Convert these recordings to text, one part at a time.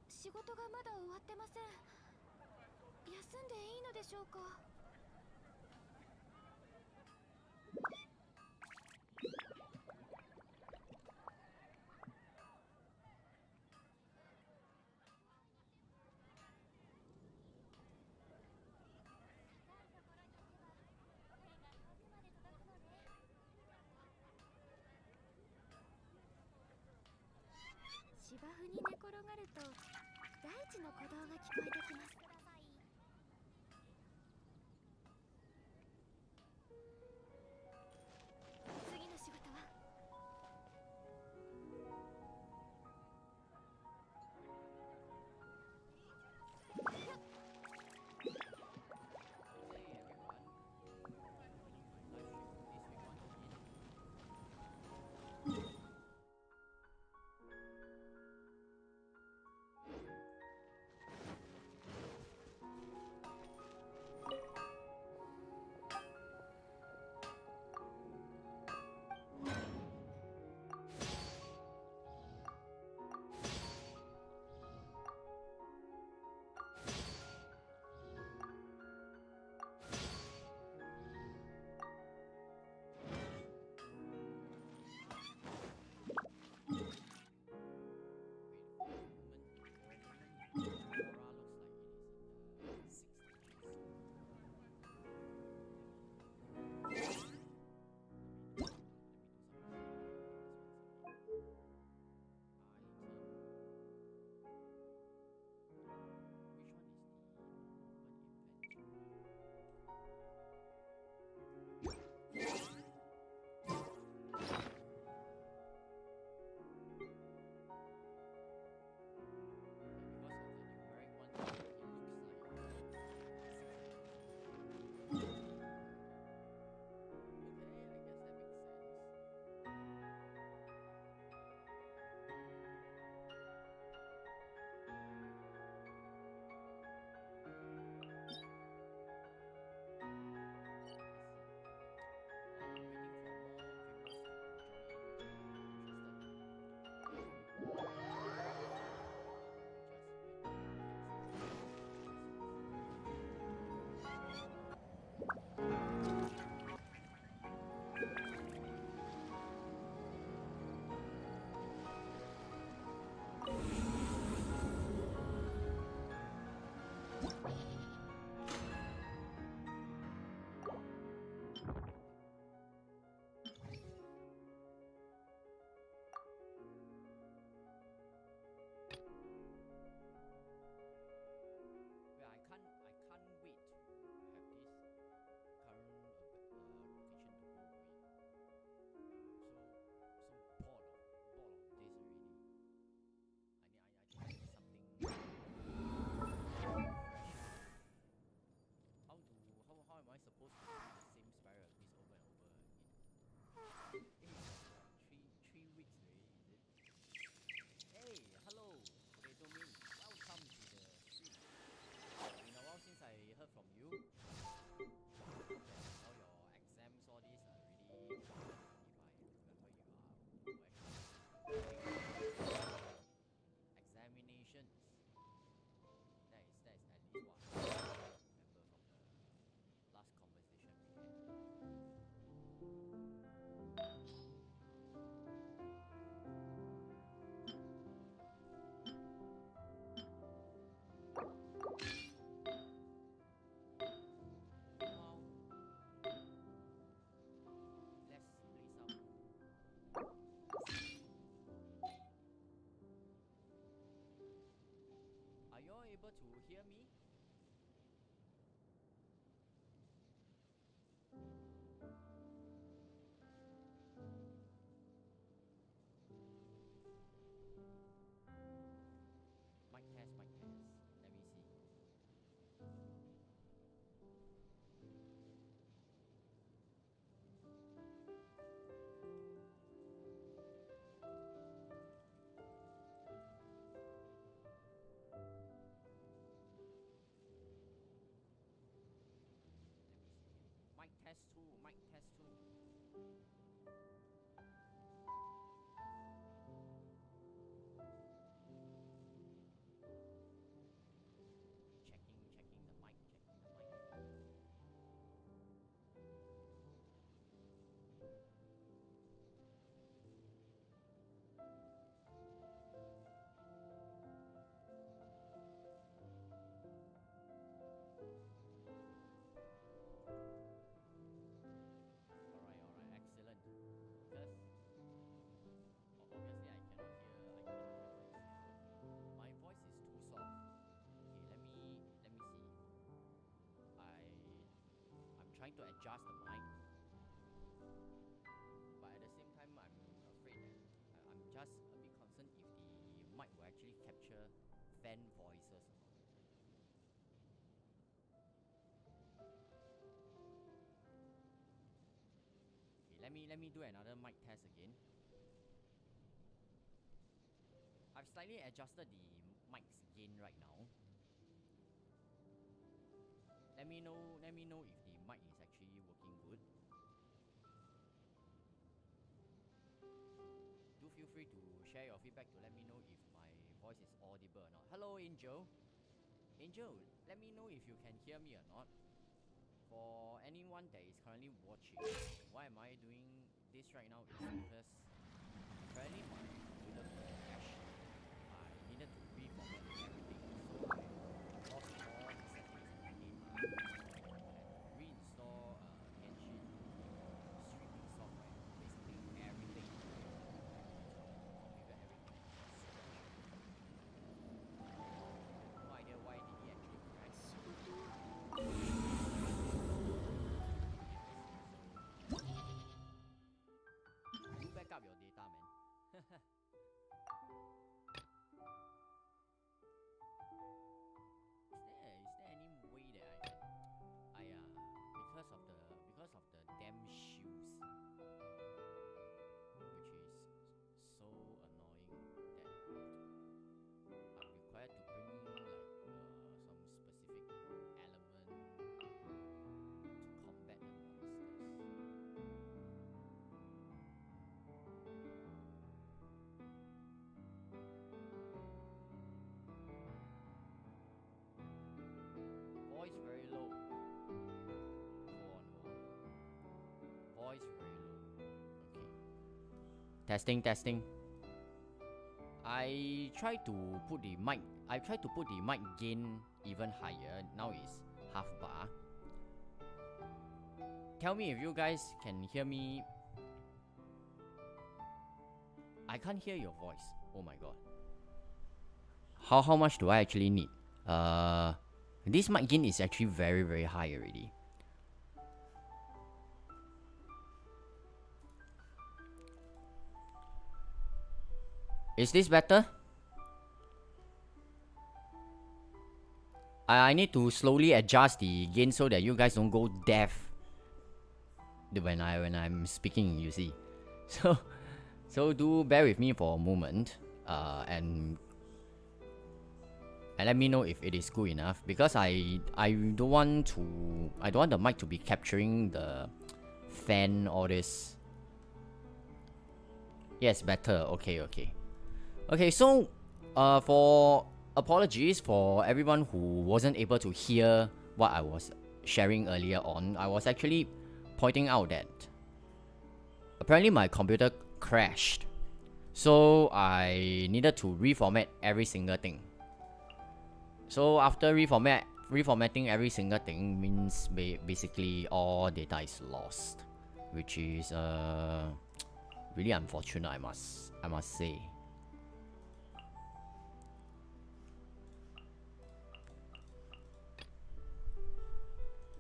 仕事がまだ終わってません。休んでいいのでしょうか。芝生に寝転がると大地の鼓動が聞こえてきます。次の仕事は to adjust the mic. But at the same time, I'm afraid that I'm just a bit concerned if the mic will actually capture fan voices or not. Okay, let me do another mic test again. I've slightly adjusted the mic's gain right now. Let me know if the mic is actually working good. Do feel free to share your feedback to let me know if my voice is audible or not. Hello, Angel. Angel, let me know if you can hear me or not. For anyone that is currently watching, why am I doing this right now is because apparently my computer crashed. I needed to reformat everything, so I lost all the settings in my data and reinstall Genshin streaming software, basically everything. Configure everything from scratch. No idea why did he actually crash. Do back up your data, man. Is there any way that I can because of the damn shoes, which is so annoying that I'm required to bring like some specific element to combat the monsters. Voice very low. Hold on. Voice very low. Okay. Testing. I tried to put the mic gain even higher. Now it's half bar. Tell me if you guys can hear me. I can't hear your voice. Oh my god. How much do I actually need? This mic gain is actually very, very high already. Is this better? I need to slowly adjust the gain so that you guys don't go deaf when I'm speaking, you see. So do bear with me for a moment, and let me know if it is good enough, because I don't want the mic to be capturing the fan, all this. Yes, better. Okay, so for apologies for everyone who wasn't able to hear what I was sharing earlier on. I was actually pointing out that apparently my computer crashed, so I needed to reformat every single thing. So after reformatting every single thing means basically all data is lost, which is really unfortunate, I must say.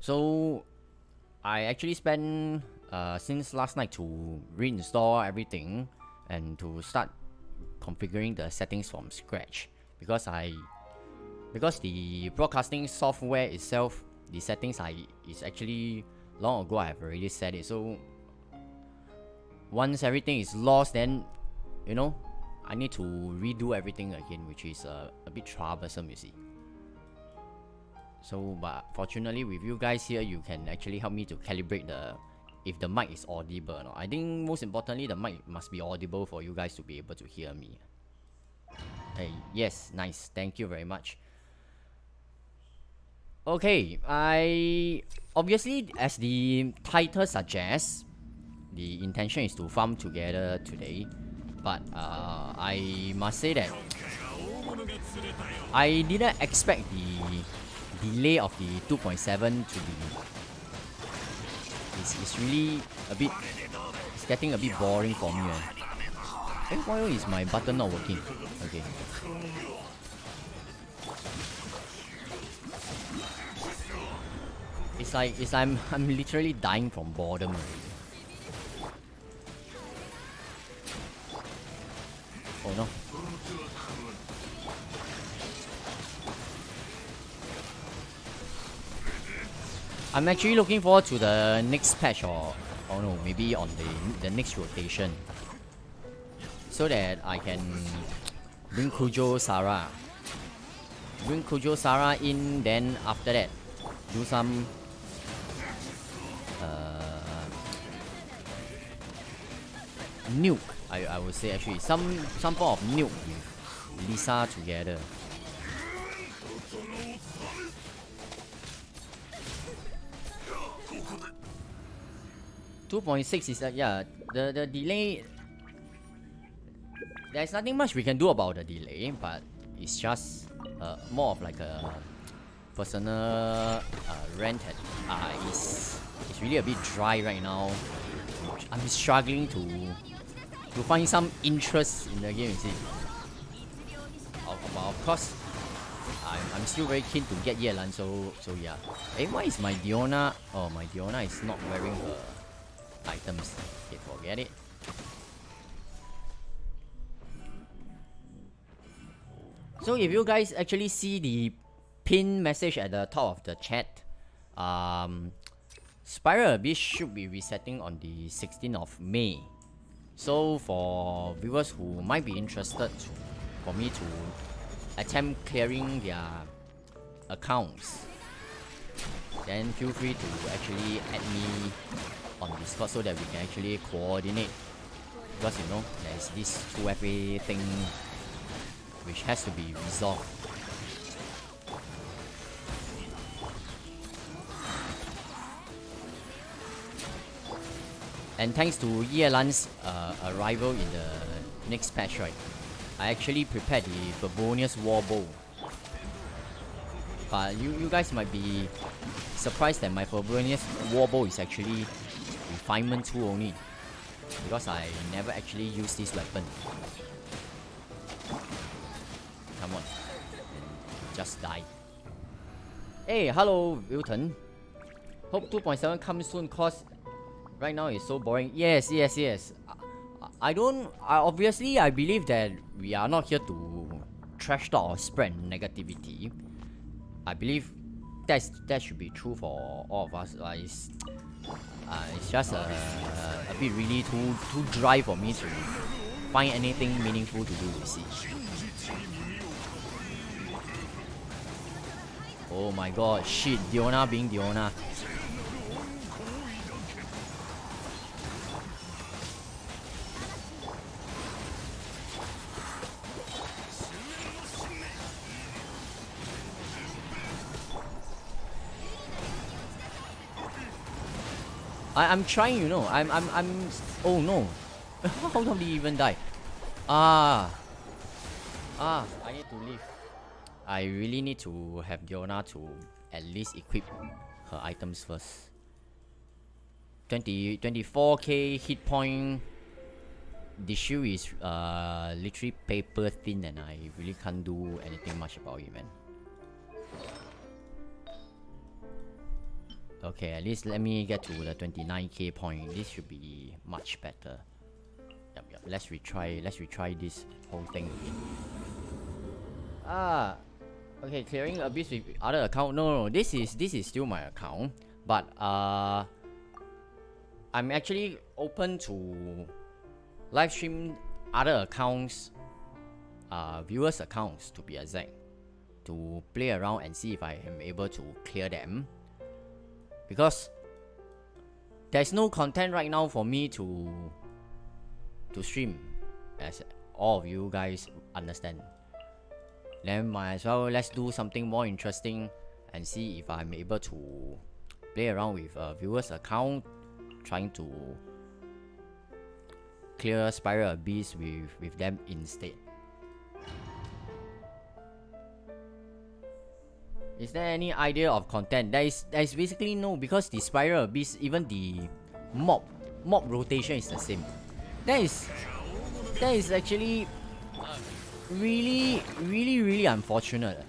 So I actually spent since last night to reinstall everything and to start configuring the settings from scratch, because the broadcasting software itself, the settings is actually long ago I have already set it. So once everything is lost, then I need to redo everything again, which is a bit troublesome, you see. So, but fortunately with you guys here, you can actually help me to calibrate if the mic is audible or not. I think most importantly, the mic must be audible for you guys to be able to hear me. Hey, yes, nice. Thank you very much. Okay, obviously, as the title suggests, the intention is to farm together today. But I must say that I didn't expect the delay of the 2.7 to be. It's really a bit. It's getting a bit boring for me. Why is my button not working? Okay. It's I'm literally dying from boredom already. Oh no. I'm actually looking forward to the next patch or no, maybe on the next rotation. So that I can bring Kujo Sara. Bring Kujo Sara in, then after that do some nuke. I would say actually some form of nuke with Lisa together. .6 is yeah, the delay. There's nothing much we can do about the delay, but it's just more of like a personal rant. It's really a bit dry right now. I'm struggling to find some interest in the game. You see, of course, I'm still very keen to get Yelan. So yeah. Hey, why is my Diona? Oh, my Diona is not wearing her items. Okay, forget it. So if you guys actually see the pin message at the top of the chat, Spiral Abyss should be resetting on the 16th of May. So for viewers who might be interested for me to attempt clearing their accounts, then feel free to actually add me on Discord so that we can actually coordinate. Because you know, there's this 2FA thing which has to be resolved. And thanks to Yelan's arrival in the next patch, right, I actually prepared the Favonius War Bow. But you guys might be surprised that my Favonius War Bow is actually refinement 2 only, because I never actually use this weapon. Come on, just die. Hey, hello Wilton. Hope 2.7 comes soon, cause right now it's so boring. Yes. I obviously I believe that we are not here to trash talk or spread negativity. I believe that should be true for all of us. It's just a bit really too dry for me to find anything meaningful to do with Siege. Oh my god, shit, Diona being Diona. I'm trying, you know. I'm oh no. How did he even die? I need to leave. I really need to have Diona to at least equip her items first. 24k hit point. The shield is literally paper thin, and I really can't do anything much about it, man. Okay, at least let me get to the 29k point. This should be much better. Yep. Let's retry this whole thing again. Okay, clearing Abyss with other account. No, this is still my account, but I'm actually open to live stream other accounts, viewers' accounts to be exact, to play around and see if I am able to clear them. Because there's no content right now for me to stream, as all of you guys understand. Then might as well let's do something more interesting and see if I'm able to play around with a viewer's account, trying to clear Spiral Abyss with them instead. Is there any idea of content? There is basically no, because the Spiral Abyss, even the mob rotation is the same. That is actually really unfortunate.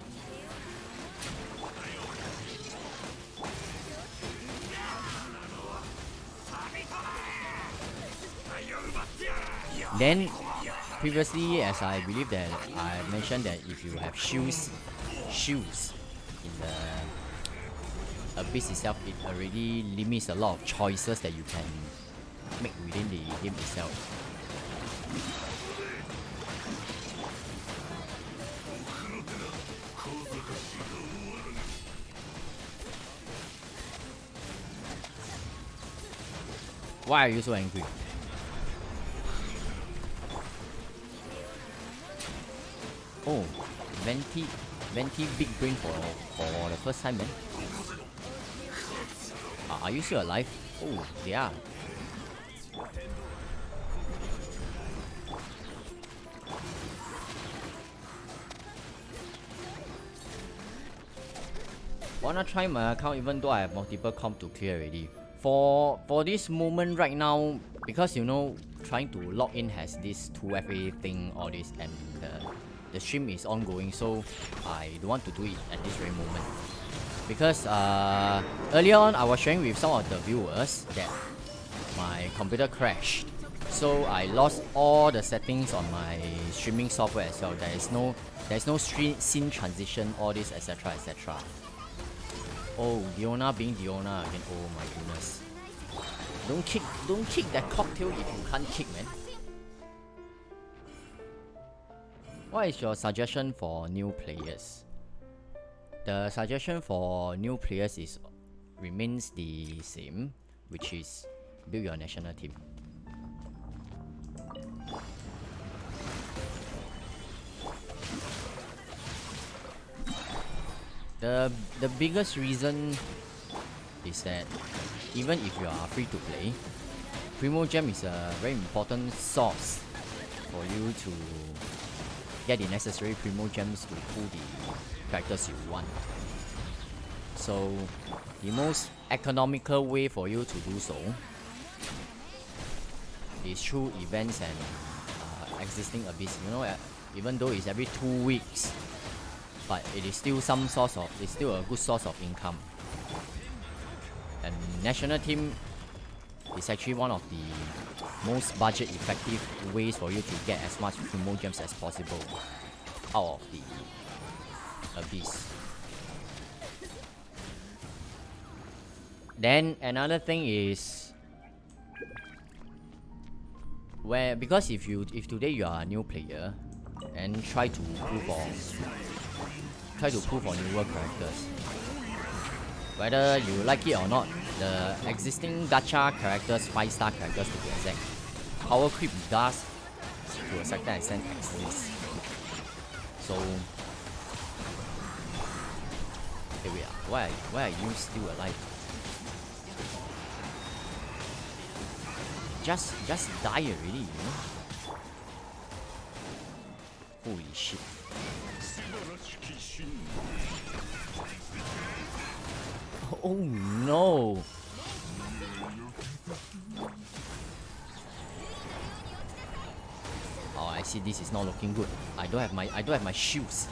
Then previously, as I believe that I mentioned that if you have shields in the abyss itself, it already limits a lot of choices that you can make within the game itself. Why are you so angry? Oh, Venti big brain for the first time, man. Are you still alive? Oh, they are. Wanna try my account even though I have multiple comp to clear already. For this moment right now, because you know, trying to log in has this 2FA thing, all this, and the stream is ongoing, so I don't want to do it at this very moment. Because earlier on, I was sharing with some of the viewers that my computer crashed, so I lost all the settings on my streaming software as well. There's no scene transition, all this, etc, etc. Oh, Diona being Diona again. Oh my goodness. Don't kick that cocktail if you can't kick, man. What is your suggestion for new players? The suggestion for new players remains the same, which is build your national team. The biggest reason is that even if you are free to play, Primo Gem is a very important source for you to get the necessary Primo Gems to pull the characters you want. So the most economical way for you to do so is through events and existing abyss. You know, even though it's every 2 weeks, but it is still it's still a good source of income. And national team is actually one of the most budget effective ways for you to get as much Primo Gems as possible out of the abyss. Then another thing is because if today you are a new player and try to pull for newer characters, whether you like it or not, the existing gacha characters, 5-star characters to be exact, power creep does to a certain extent exist. So here we are. Why are you still alive? Just die already, you know? Holy shit. Oh no! Oh, I see. This is not looking good. I don't have my shields.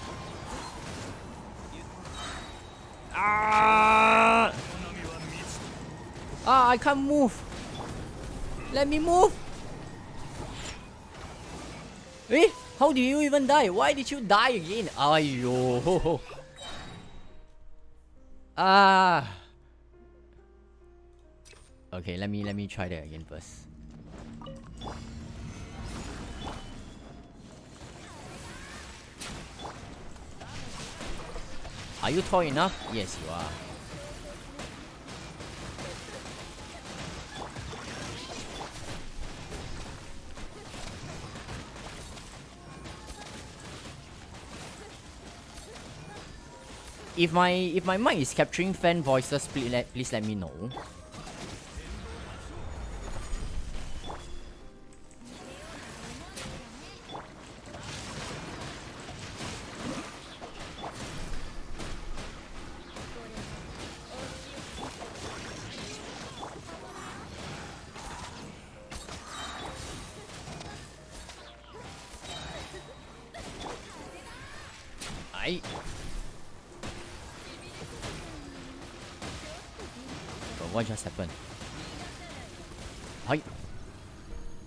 Ah! I can't move. Let me move. Eh? How did you even die? Why did you die again? Aiyo. Ah. Okay, let me try that again first. Are you tall enough? Yes, you are. If my mic is capturing fan voices, please let me know. What just happened? Hi.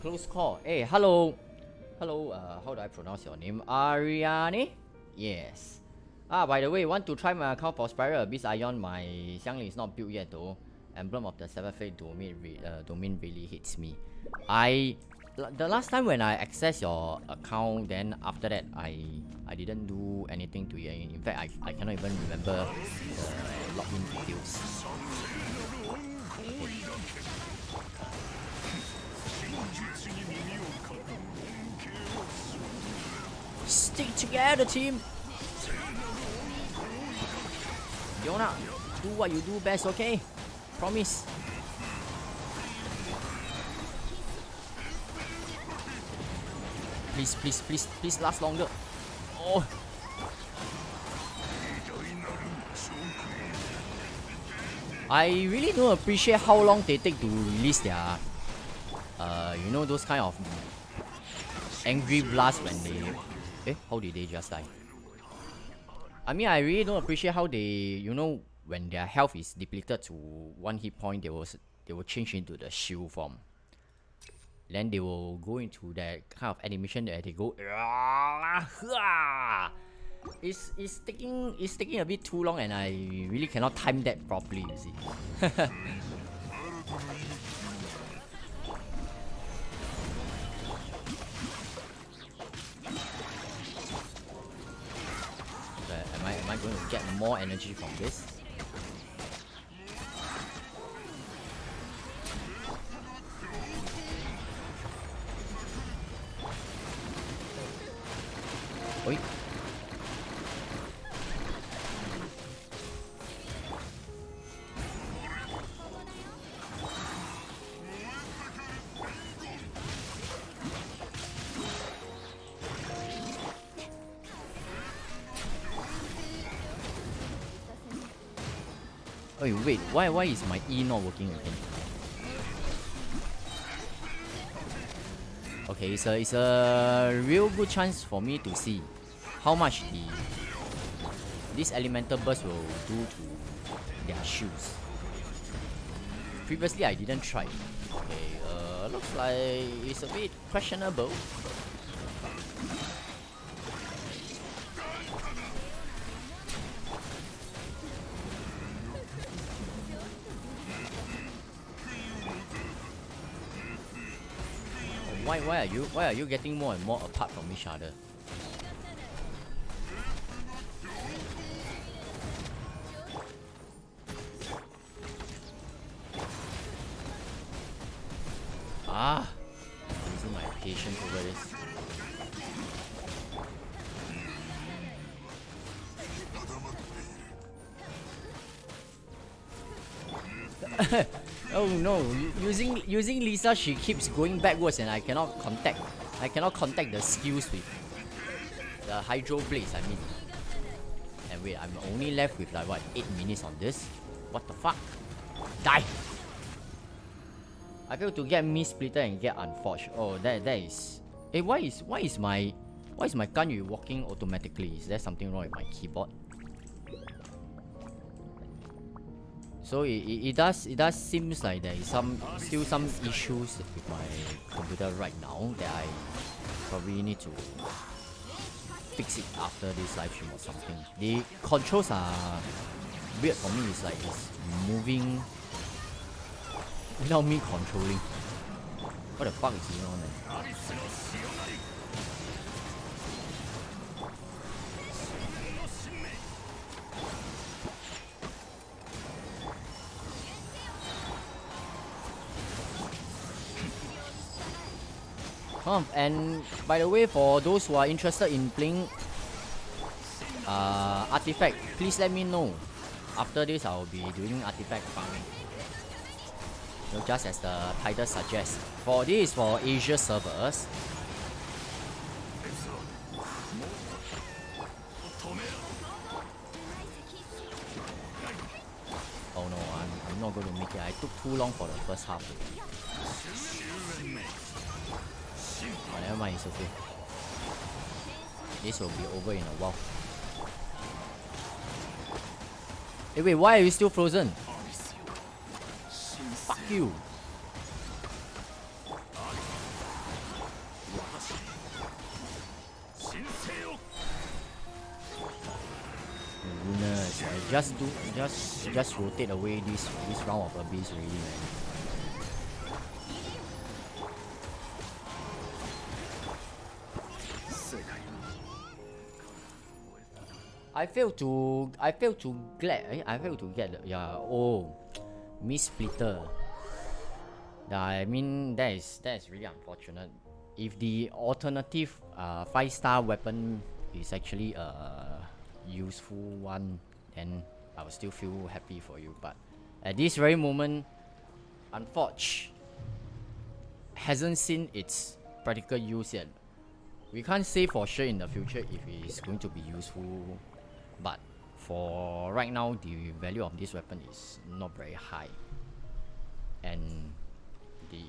Close call. Hey, hello. Hello, how do I pronounce your name? Ariane? Yes. Ah, by the way, want to try my account for Spiral Abyss Ion? My Xiangling is not built yet though. Emblem of the Seventh Fate domain really hits me. The last time when I access your account, then after that I didn't do anything to it. In fact, I cannot even remember the login details. Okay. Stick together, team. Yona, do what you do best, okay? Promise. Please last longer. Oh. I really don't appreciate how long they take to release their, you know, those kind of angry blasts when they. How did they just die? I mean, I really don't appreciate how they, you know, when their health is depleted to 1 hit point, they will change into the shield form. Then they will go into that kind of animation that they go. It's taking a bit too long, and I really cannot time that properly. You see. Am I going to get more energy from this? Oi. Oh wait, why is my E not working again? Okay, it's a real good chance for me to see how much this elemental burst will do to their shields. Previously I didn't try. Okay, looks like it's a bit questionable. Why are you getting more and more apart from each other? I'm losing my patience over this. Oh no, using Lisa, she keeps going backwards and I cannot contact the skills with the Hydro Blades, I mean. And wait, I'm only left with like what, 8 minutes on this? What the fuck? Die! I failed to get Mist Splitter and get Unforged. Oh, that is. Hey, why is my Ganyu walking automatically? Is there something wrong with my keyboard? So it does seems like there is still some issues with my computer right now that I probably need to fix it after this live stream or something. The controls are weird for me. It's like it's moving without me controlling. What the fuck is going on there? And by the way, for those who are interested in playing Artifact, please let me know. After this, I will be doing Artifact farming. So just as the title suggests. For this, for Asia servers. Oh no, I'm not going to make it. I took too long for the first half. Oh, never mind, it's okay. This will be over in a while. Hey, wait, why are you still frozen? Fuck you. just rotate away this round of abyss really, man. I failed to get Miss Splitter. I mean that is really unfortunate. If the alternative 5-star weapon is actually a useful one, then I will still feel happy for you. But at this very moment, unfortunately, hasn't seen its practical use yet. We can't say for sure in the future if it is going to be useful, but for right now, the value of this weapon is not very high. And the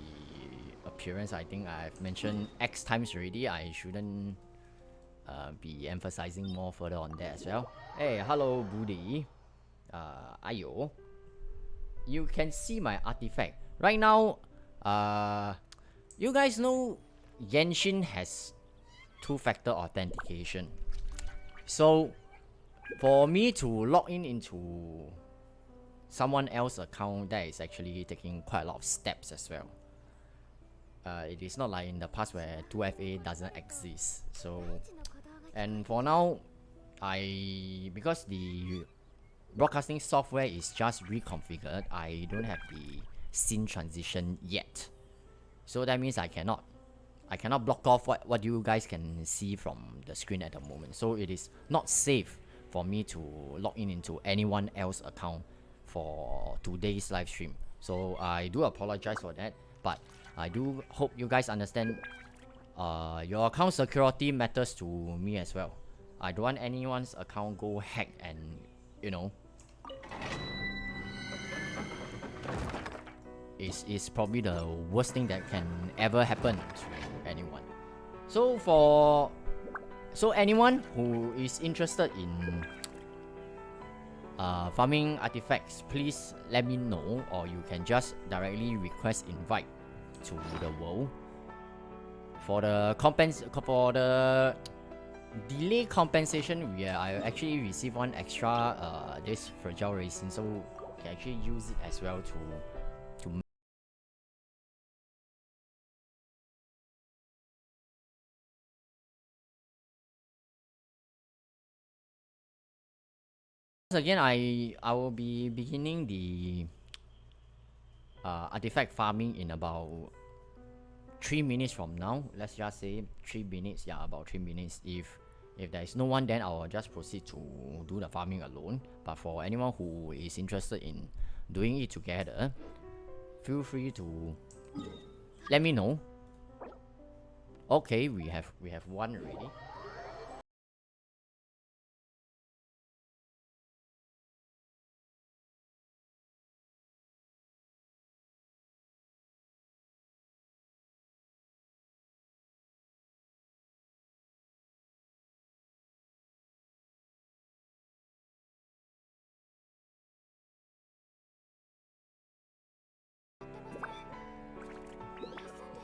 appearance, I think I've mentioned X times already. I shouldn't be emphasizing more further on that as well. Hey, hello, Budi. Ayo. You can see my artifact. Right now, you guys know Genshin has 2-factor authentication. So, for me to log in into someone else's account, that is actually taking quite a lot of steps as well. It is not like in the past where 2FA doesn't exist. So, and for now, because the broadcasting software is just reconfigured, I don't have the scene transition yet. So that means I cannot block off what you guys can see from the screen at the moment. So it is not safe for me to log in into anyone else's account for today's live stream. So I do apologize for that, but I do hope you guys understand your account security matters to me as well. I don't want anyone's account go hack and, you know, is probably the worst thing that can ever happen to anyone. So anyone who is interested in farming artifacts, please let me know, or you can just directly request invite to the world. For the delay compensation, I actually received one extra this fragile resin, so you can actually use it as well to again. I will be beginning the artifact farming in about 3 minutes from now. Let's just say 3 minutes. Yeah, about 3 minutes. If there is no one, then I will just proceed to do the farming alone. But for anyone who is interested in doing it together, feel free to let me know. Okay, we have one already.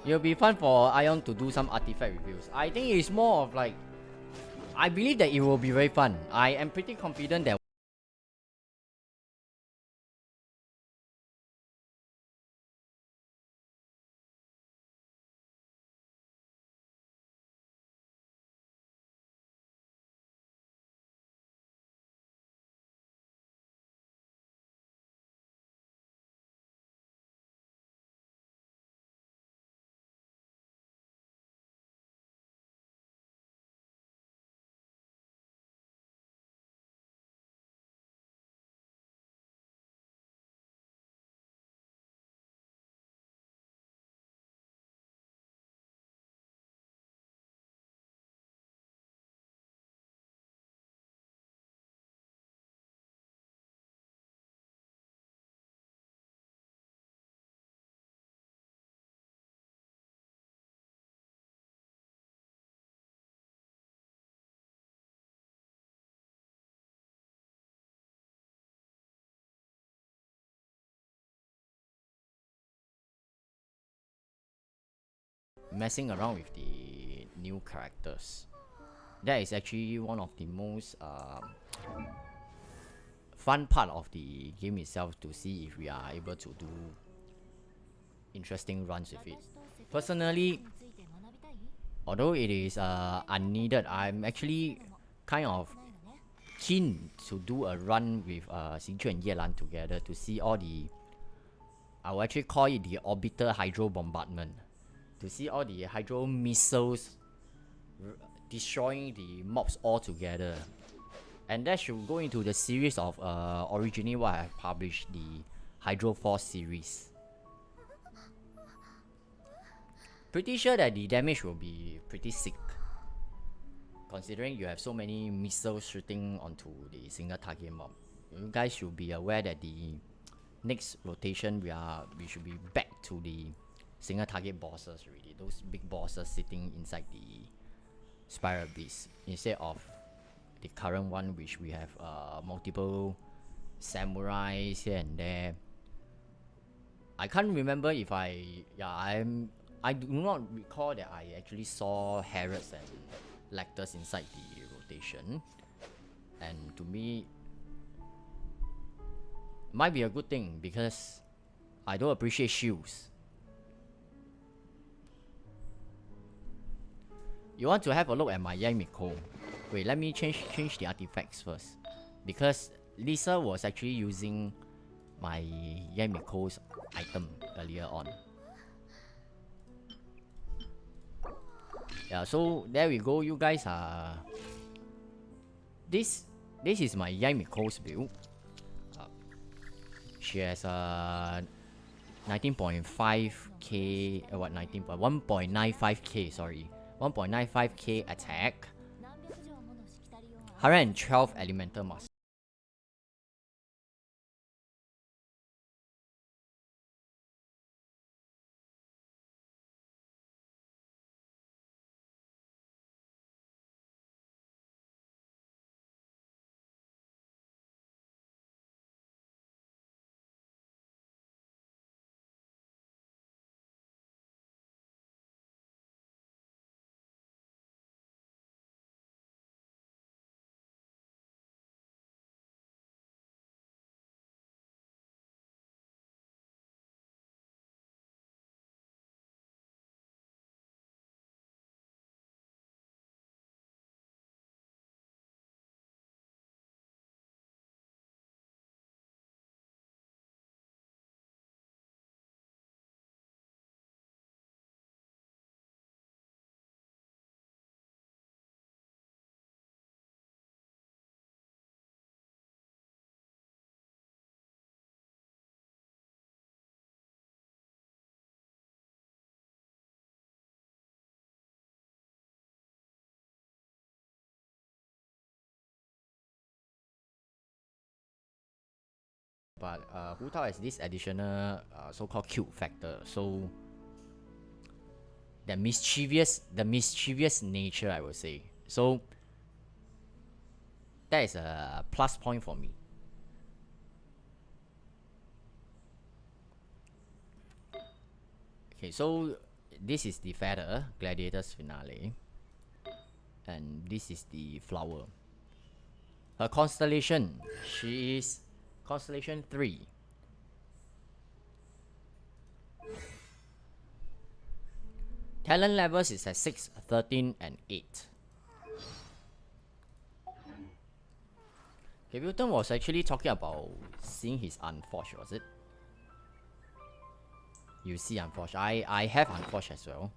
It'll be fun for Ion to do some artifact reviews. I think it's more of like, I believe that it will be very fun. I am pretty confident that messing around with the new characters. That is actually one of the most fun part of the game itself to see if we are able to do interesting runs with it. Personally, although it is unneeded, I'm actually kind of keen to do a run with Xingqiu and Yelan together to see all the, I will actually call it the orbital hydro bombardment, to see all the hydro missiles destroying the mobs all together. And that should go into the series of originally what I published, the Hydro Force series. Pretty sure that the damage will be pretty sick, considering you have so many missiles shooting onto the single target mob. You guys should be aware that the next rotation we should be back to the single target bosses already. Those big bosses sitting inside the Spiral Beast, instead of the current one which we have multiple samurais here and there. I can't remember if I do not recall that I actually saw Herods and Lectors inside the rotation, and to me might be a good thing because I don't appreciate shields. You want to have a look at my Yamiko? Wait, let me change the artifacts first, because Lisa was actually using my Yamiko's item earlier on. Yeah, so there we go. You guys are. This is my Yamiko's build. She has a 19.5k, what 1.95k, sorry, 1.95k attack, 112 elemental mass. But Hu Tao has this additional so-called cute factor, so the mischievous nature, I would say. So that is a plus point for me. Okay, so this is the feather, Gladiator's Finale, and this is the flower. Her constellation, she is Constellation 3. Talent levels is at 6, 13, and 8. Okay, Wilton was actually talking about seeing his Unforged, was it? You see Unforged. I have Unforged as well.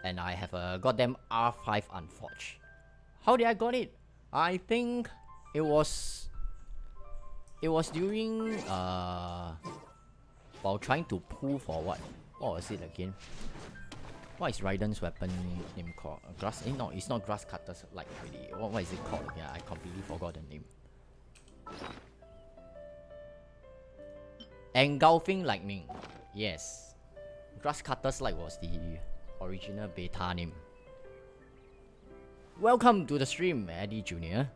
And I have a goddamn R5 Unforged. How did I got it? I think it was during while trying to pull for what was it again? What is Raiden's weapon name called? Grass? No, it's not Grass Cutter's like really. What is it called? Yeah, I completely forgot the name. Engulfing Lightning. Yes, Grass Cutter's Light was the original beta name. Welcome to the stream, Eddie Jr.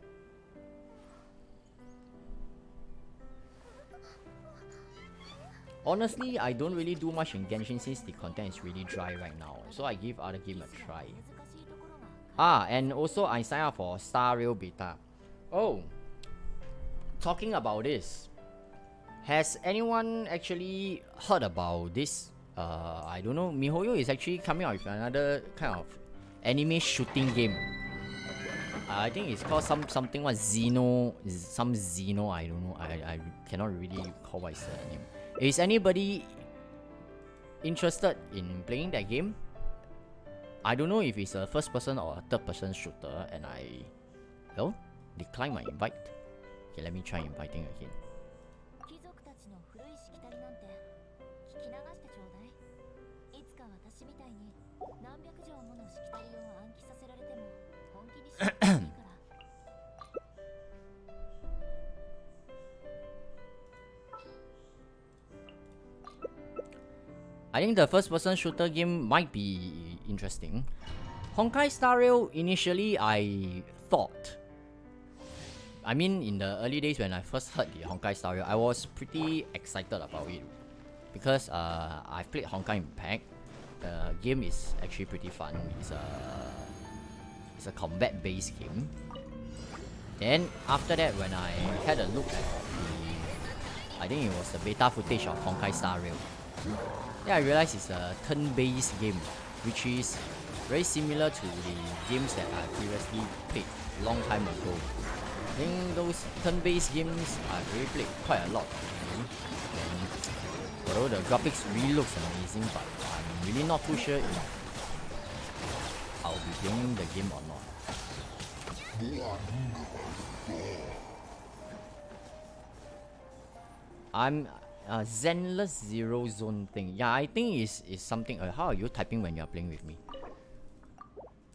Honestly, I don't really do much in Genshin since the content is really dry right now, so I give other game a try. And also I signed up for Star Rail Beta. Oh, talking about this, has anyone actually heard about this? I don't know. MiHoYo is actually coming out with another kind of anime shooting game. I think it's called something like Xeno, some Xeno. I don't know. I cannot really recall what is the name. Is anybody interested in playing that game? I don't know if it's a first person or a third person shooter, and I decline my invite. Okay, let me try inviting again. I think the first person shooter game might be interesting. Honkai Star Rail, initially I thought, I mean in the early days when I first heard the Honkai Star Rail, I was pretty excited about it. Because I've played Honkai Impact. The game is actually pretty fun. It's a combat based game. Then after that, when I had a look at I think it was the beta footage of Honkai Star Rail, yeah, I realized it's a turn-based game, which is very similar to the games that I previously played a long time ago. I think those turn-based games I've really played quite a lot. And although the graphics really looks amazing, but I'm really not too sure if I'll be playing the game or not. I'm Zenless Zero Zone thing. Yeah, I think it's something. How are you typing when you're playing with me?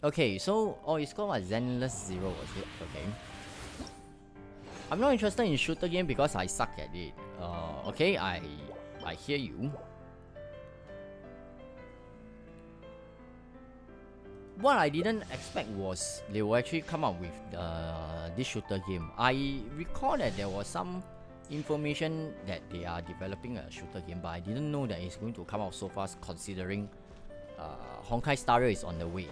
Okay, so it's called what, Zenless Zero, was it? Okay. I'm not interested in shooter game because I suck at it. Okay, I hear you. What I didn't expect was they will actually come up with this shooter game. I recall that there was some information that they are developing a shooter game, but I didn't know that it's going to come out so fast, considering Honkai Star Rail is on the way.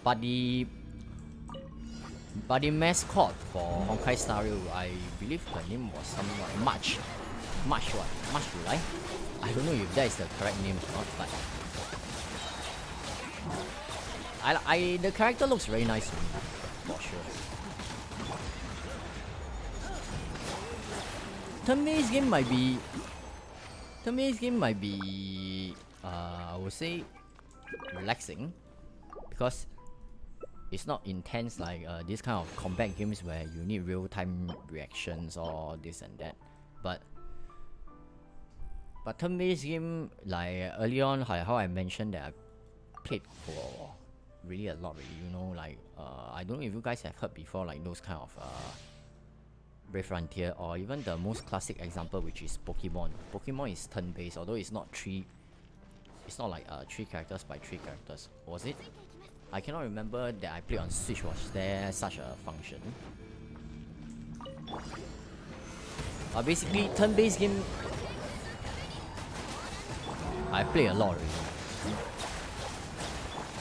But the mascot for Honkai Star Rail, I believe her name was something like March July. I don't know if that is the correct name or not, but the character looks very nice to me, for sure. Turn-based game might be I would say relaxing, because it's not intense like this kind of combat games where you need real-time reactions or this and that. But turn-based game, like early on, how I mentioned that I played for really a lot, really, you know, like I don't know if you guys have heard before, like those kind of Brave Frontier, or even the most classic example, which is Pokemon. Pokemon is turn-based, although it's not like 3 characters by 3 characters. Was it? I cannot remember that I played on Switch. Was there such a function? Basically, turn-based game I play a lot already.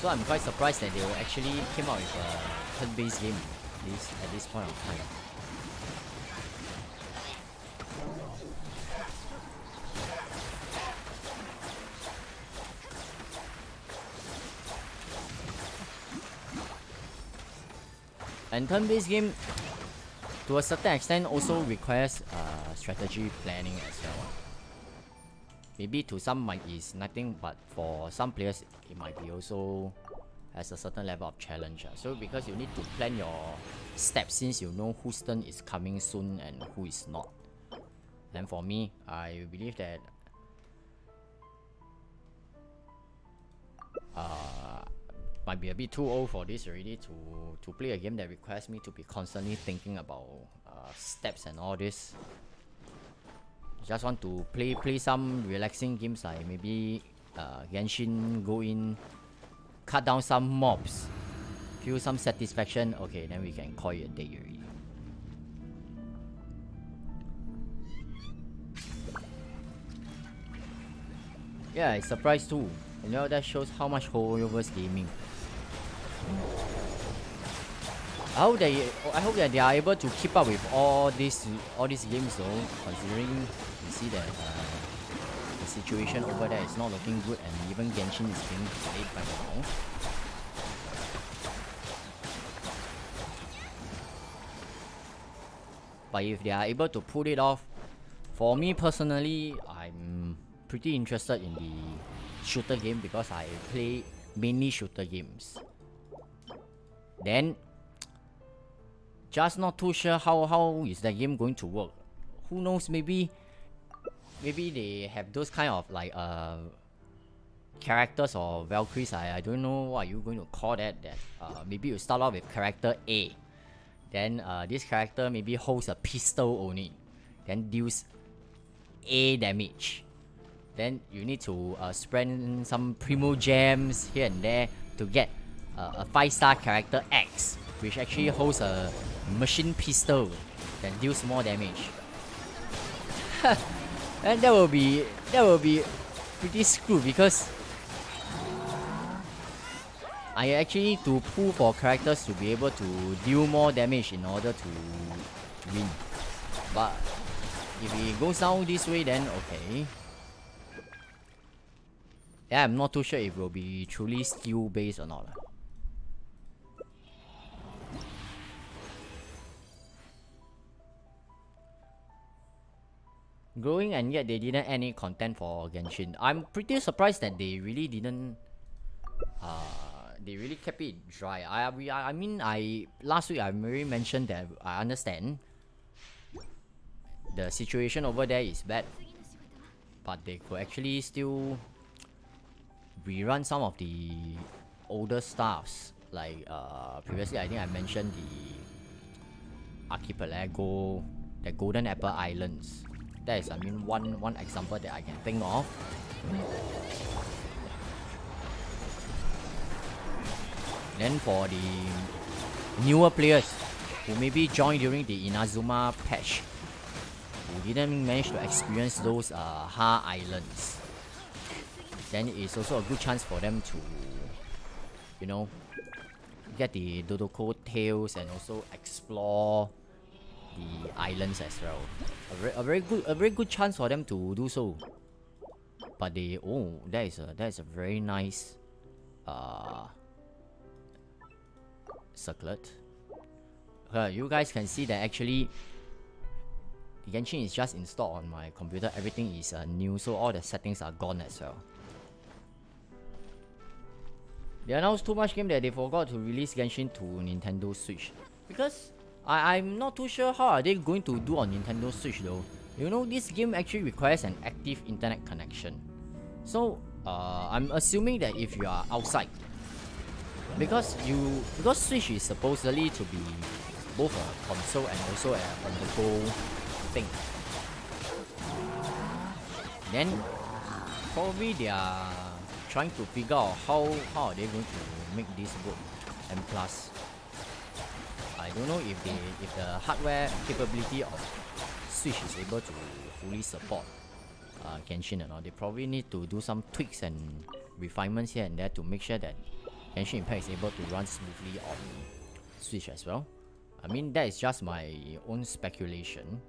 So I'm quite surprised that they actually came out with a turn-based game at this point of time. And turn-based game, to a certain extent, also requires strategy planning as well. Maybe to some might is nothing, but for some players it might be also has a certain level of challenge. So because you need to plan your steps, since you know whose turn is coming soon and who is not. And for me, I believe that might be a bit too old for this already to play a game that requires me to be constantly thinking about steps and all this. Just want to play some relaxing games like maybe Genshin, go in, cut down some mobs, feel some satisfaction. Okay, then we can call it a day already. Yeah, it's surprised too. You know, that shows how much HoYover's gaming. I hope that they are able to keep up with all these games though, considering you see that the situation over there is not looking good, and even Genshin is being delayed by now. But if they are able to pull it off, for me personally, I'm pretty interested in the shooter game because I play mainly shooter games. Then, just not too sure how is that game going to work. Who knows? Maybe they have those kind of like characters or Valkyries. I don't know what you going to call that. Maybe you start off with character A. Then this character maybe holds a pistol only, then deals A damage. Then you need to spend some primo gems here and there to get a 5-star character X, which actually holds a machine pistol that deals more damage. And that will be pretty screwed because I actually need to pull for characters to be able to deal more damage in order to win. But if it goes down this way, then okay. Yeah, I'm not too sure if it will be truly skill based or not. Growing, and yet they didn't add any content for Genshin. I'm pretty surprised that they really didn't. They really kept it dry. I mean, last week I already mentioned that I understand the situation over there is bad, but they could actually still rerun some of the older stuffs. Like previously, I think I mentioned the Archipelago, the Golden Apple Islands. That is, I mean, one example that I can think of. Then for the newer players who maybe joined during the Inazuma patch, who didn't manage to experience those Ha Islands, then it's also a good chance for them to, you know, get the Dodoko tails and also explore the islands as well. A very good chance for them to do so. But that is a very nice circlet. You guys can see that actually Genshin is just installed on my computer. Everything is new, so all the settings are gone as well. They announced too much game that they forgot to release Genshin to Nintendo Switch. Because I'm not too sure how are they going to do on Nintendo Switch though. You know, this game actually requires an active internet connection. So I'm assuming that if you are outside, because Switch is supposedly to be both a console and also a on-the-go thing, then probably they are trying to figure out how are they going to make this work. And plus, I don't know if the hardware capability of Switch is able to fully support Genshin or not. They probably need to do some tweaks and refinements here and there to make sure that Genshin Impact is able to run smoothly on Switch as well. I mean, that is just my own speculation.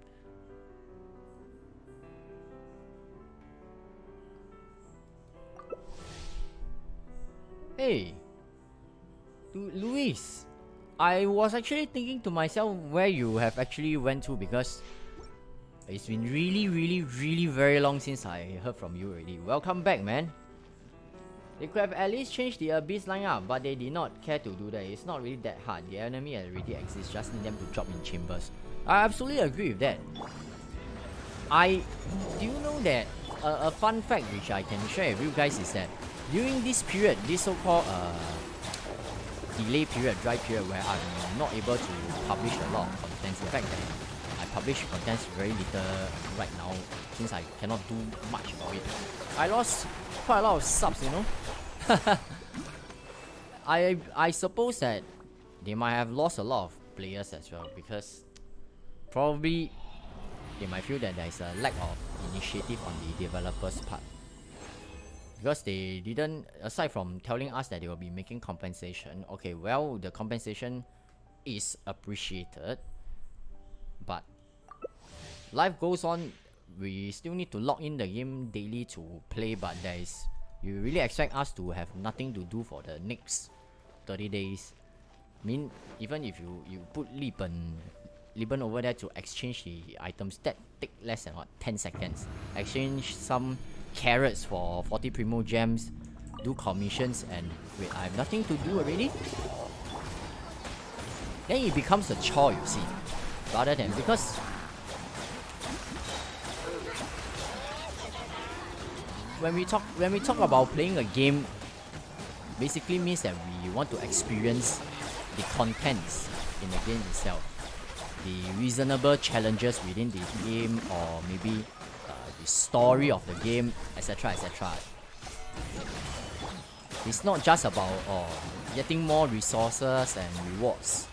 Hey, Luis, I was actually thinking to myself where you have actually went to, because it's been really very long since I heard from you already. Welcome back, man. They could have at least changed the Abyss lineup, but they did not care to do that. It's not really that hard. The enemy already exists, just need them to drop in chambers. I absolutely agree with that. Do you know that a fun fact which I can share with you guys is that during this period, this so-called delay period, dry period, where I'm not able to publish a lot of contents. In fact, I publish contents very little right now since I cannot do much about it. I lost quite a lot of subs, you know. I suppose that they might have lost a lot of players as well, because probably they might feel that there is a lack of initiative on the developers' part. Because they didn't, aside from telling us that they will be making compensation, okay, well, the compensation is appreciated, but life goes on. We still need to log in the game daily to play, but you really expect us to have nothing to do for the next 30 days. I mean, even if you put Liben over there to exchange the items, that take less than 10 seconds. Exchange some carrots for 40 primo gems, do commissions, and wait, I have nothing to do already? Then it becomes a chore, you see. Rather than, because when we talk about playing a game, basically means that we want to experience the contents in the game itself, the reasonable challenges within the game, or maybe the story of the game, etc, etc. It's not just about getting more resources and rewards.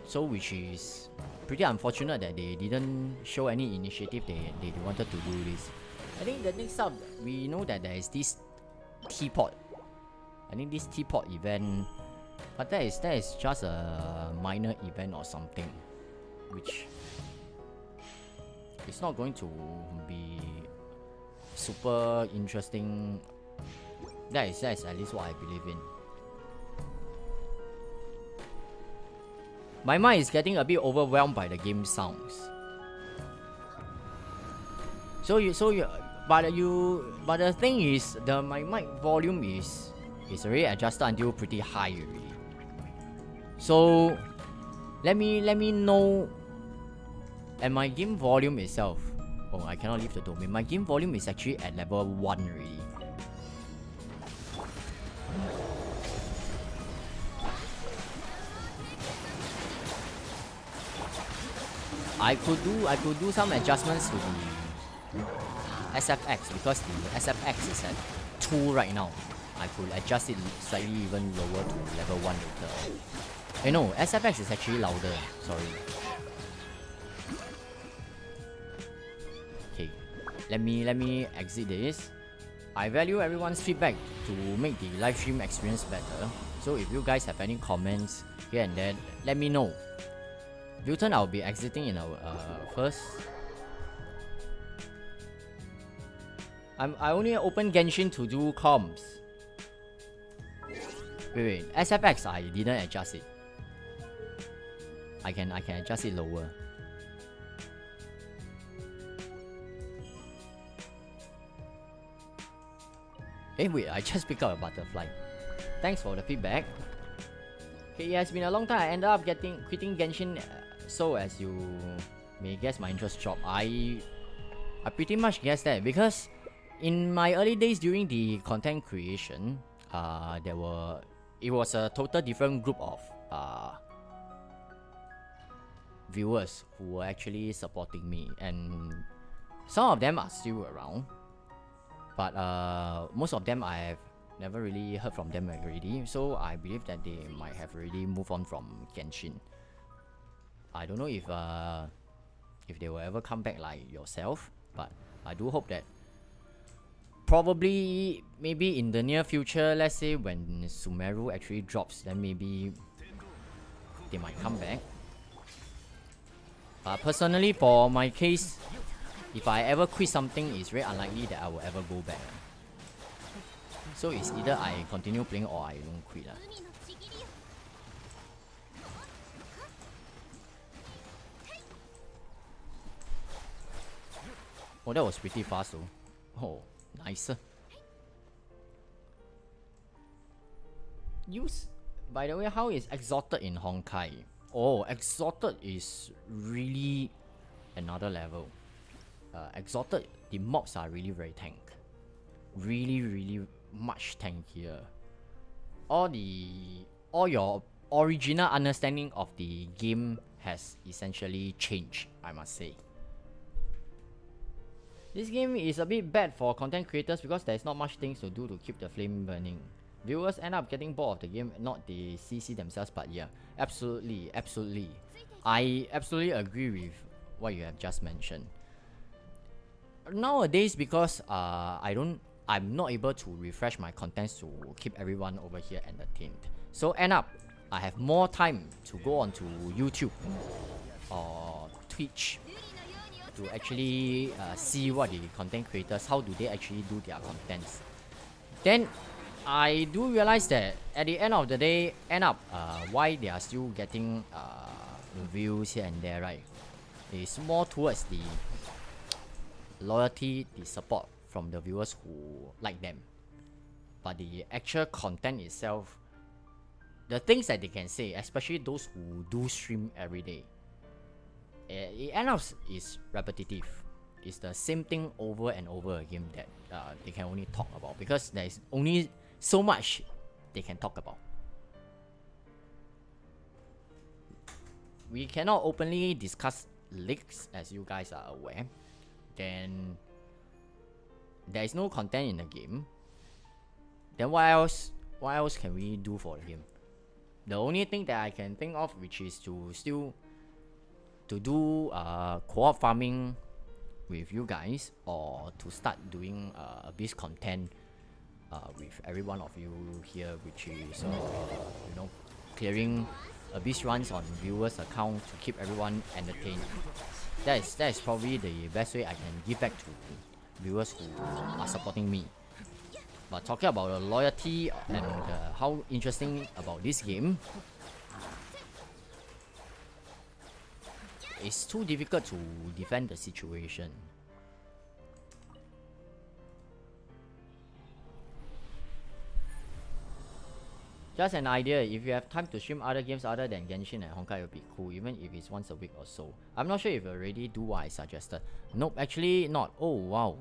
So which is pretty unfortunate that they didn't show any initiative they wanted to do this. I think the next up, we know that there is this teapot. I think this teapot event, but that is just a minor event or something, which it's not going to be super interesting. That is at least what I believe in. My mind is getting a bit overwhelmed by the game sounds. But the thing is, my mic volume is already adjusted until pretty high already. So let me know. And my game volume itself, oh, I cannot leave the domain. My game volume is actually at level 1 already. I could do some adjustments to the SFX, because the SFX is at 2 right now. I could adjust it slightly even lower to level 1 later. No, SFX is actually louder. Sorry. Okay, let me exit this. I value everyone's feedback to make the live stream experience better. So if you guys have any comments here and there, let me know. Wilton, I'll be exiting in our first. I only open Genshin to do comms. Wait, SFX I didn't adjust it. I can adjust it lower. Wait, I just picked up a butterfly. Thanks for the feedback. Okay, it has been a long time. I ended up quitting Genshin. So as you may guess, my interest dropped. I pretty much guessed that, because in my early days during the content creation, it was a total different group of viewers who were actually supporting me, and some of them are still around, but most of them I have never really heard from them already. So I believe that they might have already moved on from Genshin. I don't know if they will ever come back like yourself, but I do hope that probably maybe in the near future, let's say when Sumeru actually drops, then maybe they might come back. But personally, for my case, if I ever quit something, it's very unlikely that I will ever go back. So it's either I continue playing or I don't quit. Oh, that was pretty fast though. Oh, nice. By the way, how is Exalted in Honkai? Oh, Exalted is really another level. Exalted, the mobs are really very tank. Really much tankier. All your original understanding of the game has essentially changed, I must say. This game is a bit bad for content creators because there's not much things to do to keep the flame burning. Viewers end up getting bored of the game, not the CC themselves, but yeah, absolutely. I absolutely agree with what you have just mentioned. Nowadays, because I'm not able to refresh my contents to keep everyone over here entertained. So end up, I have more time to go onto YouTube or Twitch to actually see what the content creators, how do they actually do their contents. Then I do realize that at the end of the day, end up why they are still getting views here and there, right? It's more towards the loyalty, the support from the viewers who like them. But the actual content itself, the things that they can say, especially those who do stream every day, it ends up is repetitive. It's the same thing over and over again that they can only talk about because there is only so much they can talk about. We cannot openly discuss leaks, as you guys are aware. Then there is no content in the game. Then what else? What else can we do for the game? The only thing that I can think of, which is to still to do co-op farming with you guys, or to start doing abyss content with every one of you here, which is you know, clearing abyss runs on viewers' account to keep everyone entertained. That is probably the best way I can give back to viewers who are supporting me. But talking about the loyalty and how interesting about this game, it's too difficult to defend the situation. Just an idea, if you have time to stream other games other than Genshin and Honkai, it would be cool, even if it's once a week or so. I'm not sure if you already do what I suggested. Nope, actually not. Oh wow.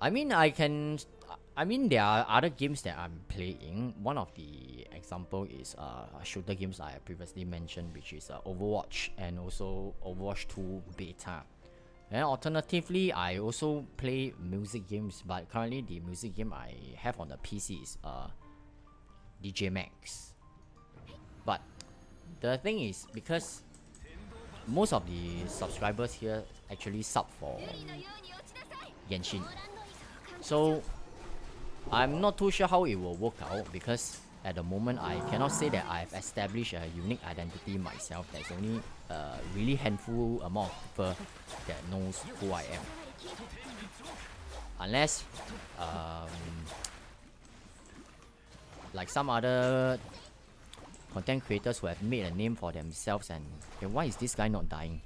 I mean, there are other games that I'm playing. One of the example is shooter games I previously mentioned, which is Overwatch and also Overwatch 2 beta. And alternatively, I also play music games, but currently the music game I have on the PC is DJ Max. But the thing is, because most of the subscribers here actually sub for Genshin, so I'm not too sure how it will work out, because at the moment I cannot say that I've established a unique identity myself. There's only a really handful amount of people that knows who I am, unless like some other content creators who have made a name for themselves, and okay, why is this guy not dying?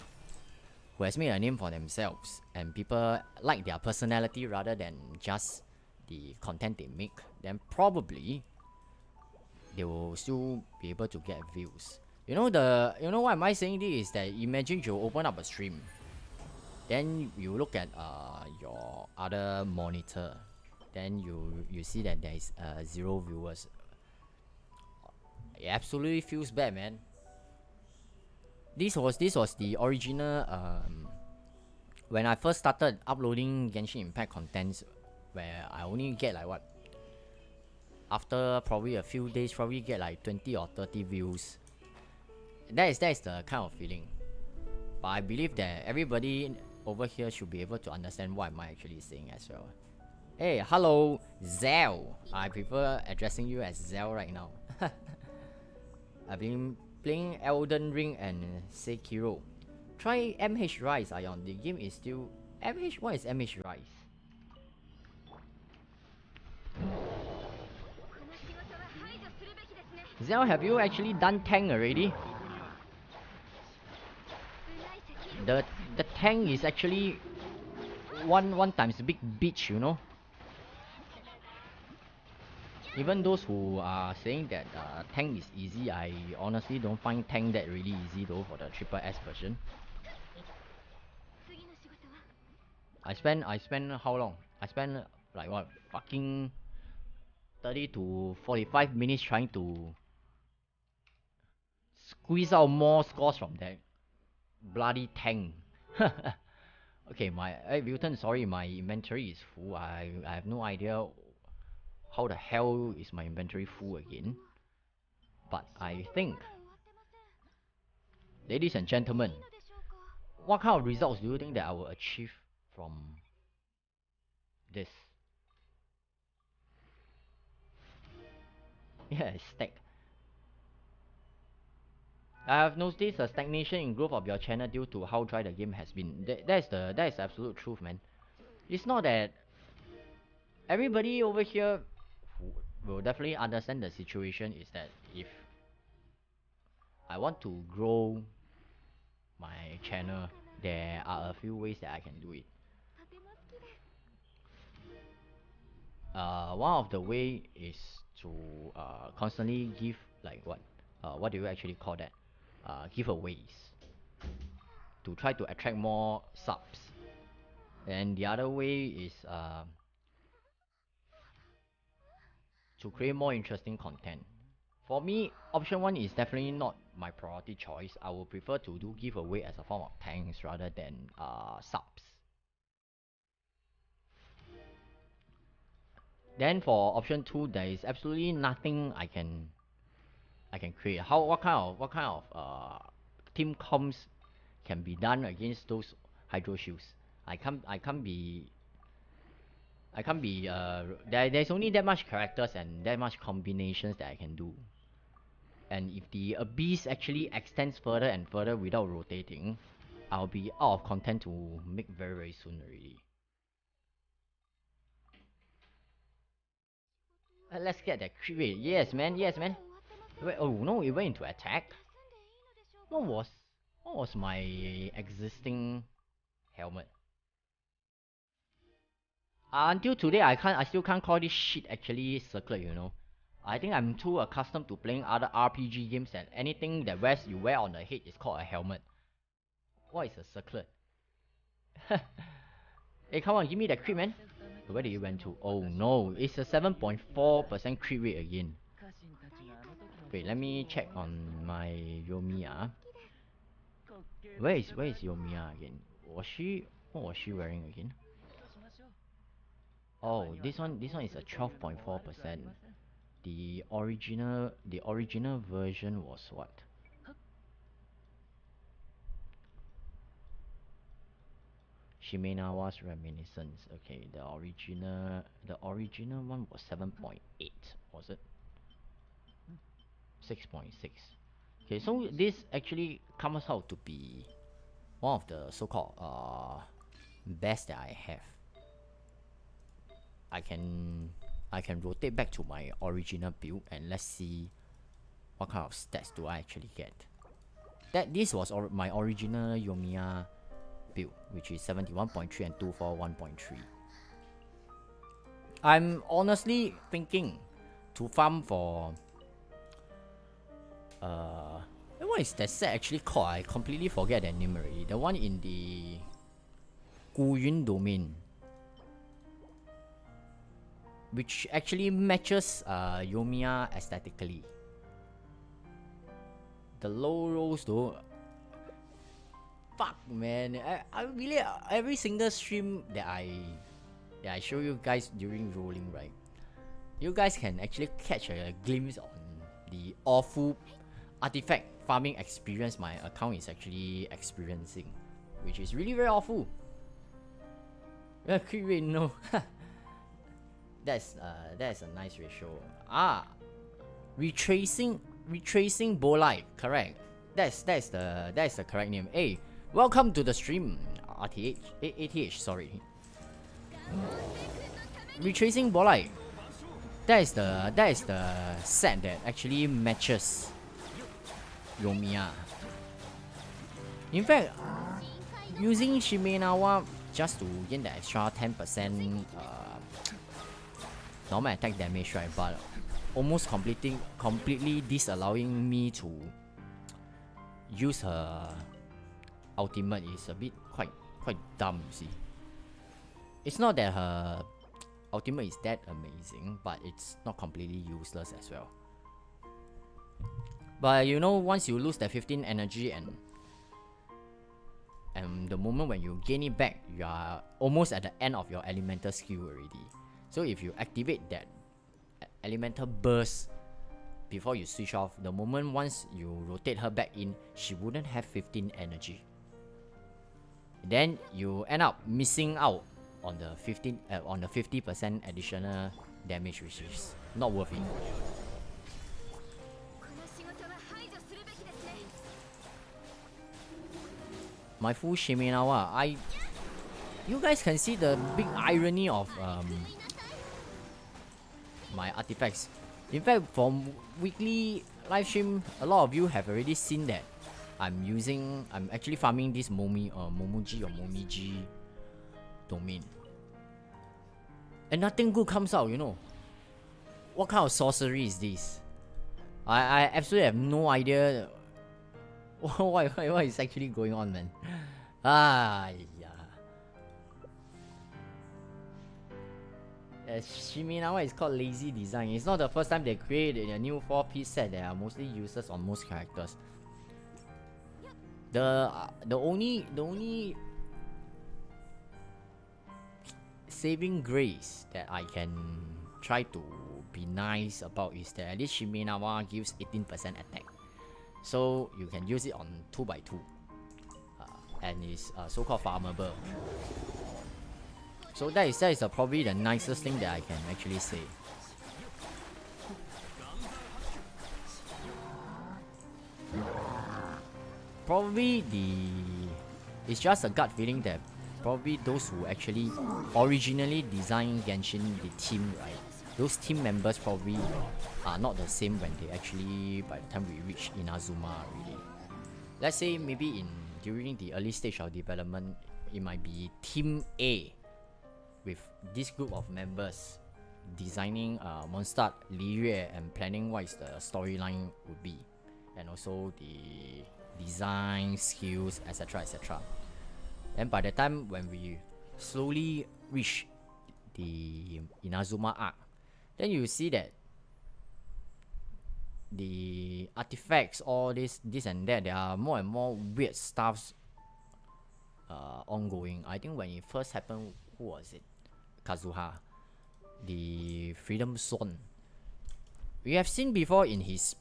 Who has made a name for themselves and people like their personality rather than just the content they make, then probably they will still be able to get views. You know why am I saying this is that imagine you open up a stream, then you look at your other monitor, then you see that there is 0 viewers. It absolutely feels bad, man. This was the original when I first started uploading Genshin Impact contents, where I only get like what, after probably a few days, probably get like 20 or 30 views. That is the kind of feeling. But I believe that everybody over here should be able to understand what am I actually saying as well. Hey, hello, Zell. I prefer addressing you as Zell right now. I've been playing Elden Ring and Sekiro. Try MH Rise, Ion. The game is still... MH? What is MH Rise? Zell, have you actually done tank already? The tank is actually one times big bitch, you know. Even those who are saying that tank is easy, I honestly don't find tank that really easy though for the triple S version. I spent how long? I spent like what, fucking 30 to 45 minutes trying to squeeze out more scores from that bloody tank. Okay, my Wilton, sorry, my inventory is full. I have no idea how the hell is my inventory full again. But I think, ladies and gentlemen, what kind of results do you think that I will achieve from this? Yeah, it's stacked. I have noticed a stagnation in growth of your channel due to how dry the game has been. That is absolute truth, man. It's not that everybody over here will definitely understand the situation. Is that if I want to grow my channel, there are a few ways that I can do it. One of the way is to constantly give like what do you actually call that? Giveaways to try to attract more subs. And the other way is to create more interesting content. For me, option one is definitely not my priority choice. I would prefer to do giveaway as a form of thanks rather than subs. Then for option two, there is absolutely nothing I can create. What kind of team comms can be done against those hydro shields? I can't be there's only that much characters and that much combinations that I can do. And if the abyss actually extends further and further without rotating, I'll be out of content to make very very soon already. Let's get that crit rate. Yes man, yes man. Wait, oh no, it went into attack. What was my existing helmet? Until today, I still can't call this shit actually circlet. You know, I think I'm too accustomed to playing other RPG games that anything that you wear on the head is called a helmet. What is a circlet? Hey, come on, give me that crit, man. Where did you went to? Oh no, it's a 7.4% crit rate again. Wait, let me check on my Yomiya. Where is Yomiya again? What was she wearing again? Oh, this one is a 12.4%. The original version was what? Shimenawa's Reminiscence. Okay, the original one was 7.8, was it? 6.6. Okay, so this actually comes out to be one of the so-called best that I have. I can rotate back to my original build and let's see what kind of stats do I actually get. This was my original Yomiya build, which is 71.3 and 241.3. I'm honestly thinking to farm for what is that set actually called? I completely forget the name already. The one in the Guyun domain, which actually matches Yomiya aesthetically. The low rolls though, fuck man, I really every single stream that I show you guys during rolling, right? You guys can actually catch a glimpse on the awful artifact farming experience my account is actually experiencing, which is really very awful. Yeah, crit rate no. That's a nice ratio. Retracing Bolite, correct. That's the correct name. Hey, welcome to the stream, ATH, sorry. Retracing Bolite. That is the set that actually matches Yomiya. In fact, using Shimenawa just to gain the extra 10% normal attack damage, right? But almost completely disallowing me to use her ultimate is a bit quite dumb, you see. It's not that her ultimate is that amazing, but it's not completely useless as well. But you know, once you lose that 15 energy and the moment when you gain it back, you are almost at the end of your elemental skill already. So if you activate that elemental burst before you switch off, the moment once you rotate her back in, she wouldn't have 15 energy. Then you end up missing out on the 50% additional damage, which is not worth it. my full Shimenawa. You guys can see the big irony of my artifacts. In fact, from weekly live stream, a lot of you have already seen that I'm actually farming this Momoji or Momiji domain. And nothing good comes out, you know. What kind of sorcery is this? I absolutely have no idea what is actually going on, man. Shimenawa is called lazy design. It's not the first time they created a new 4-piece set that are mostly useless on most characters. The only saving grace that I can try to be nice about is that at least Shimenawa gives 18% attack, so you can use it on 2x2, and is so-called farmable. So that is probably the nicest thing that I can actually say. Probably it's just a gut feeling that probably those who actually originally designed Genshin, the team, right? Those team members probably are not the same when they actually, by the time we reach Inazuma really. Let's say maybe during the early stage of development, it might be Team A with this group of members designing Mondstadt, Li Yue, and planning what is the storyline would be, and also the design skills, etc, etc. And by the time when we slowly reach the Inazuma arc, then you see that the artifacts, all this and that, there are more and more weird stuffs ongoing. I think when it first happened, who was it? Kazuha, the Freedom Sword. We have seen before in his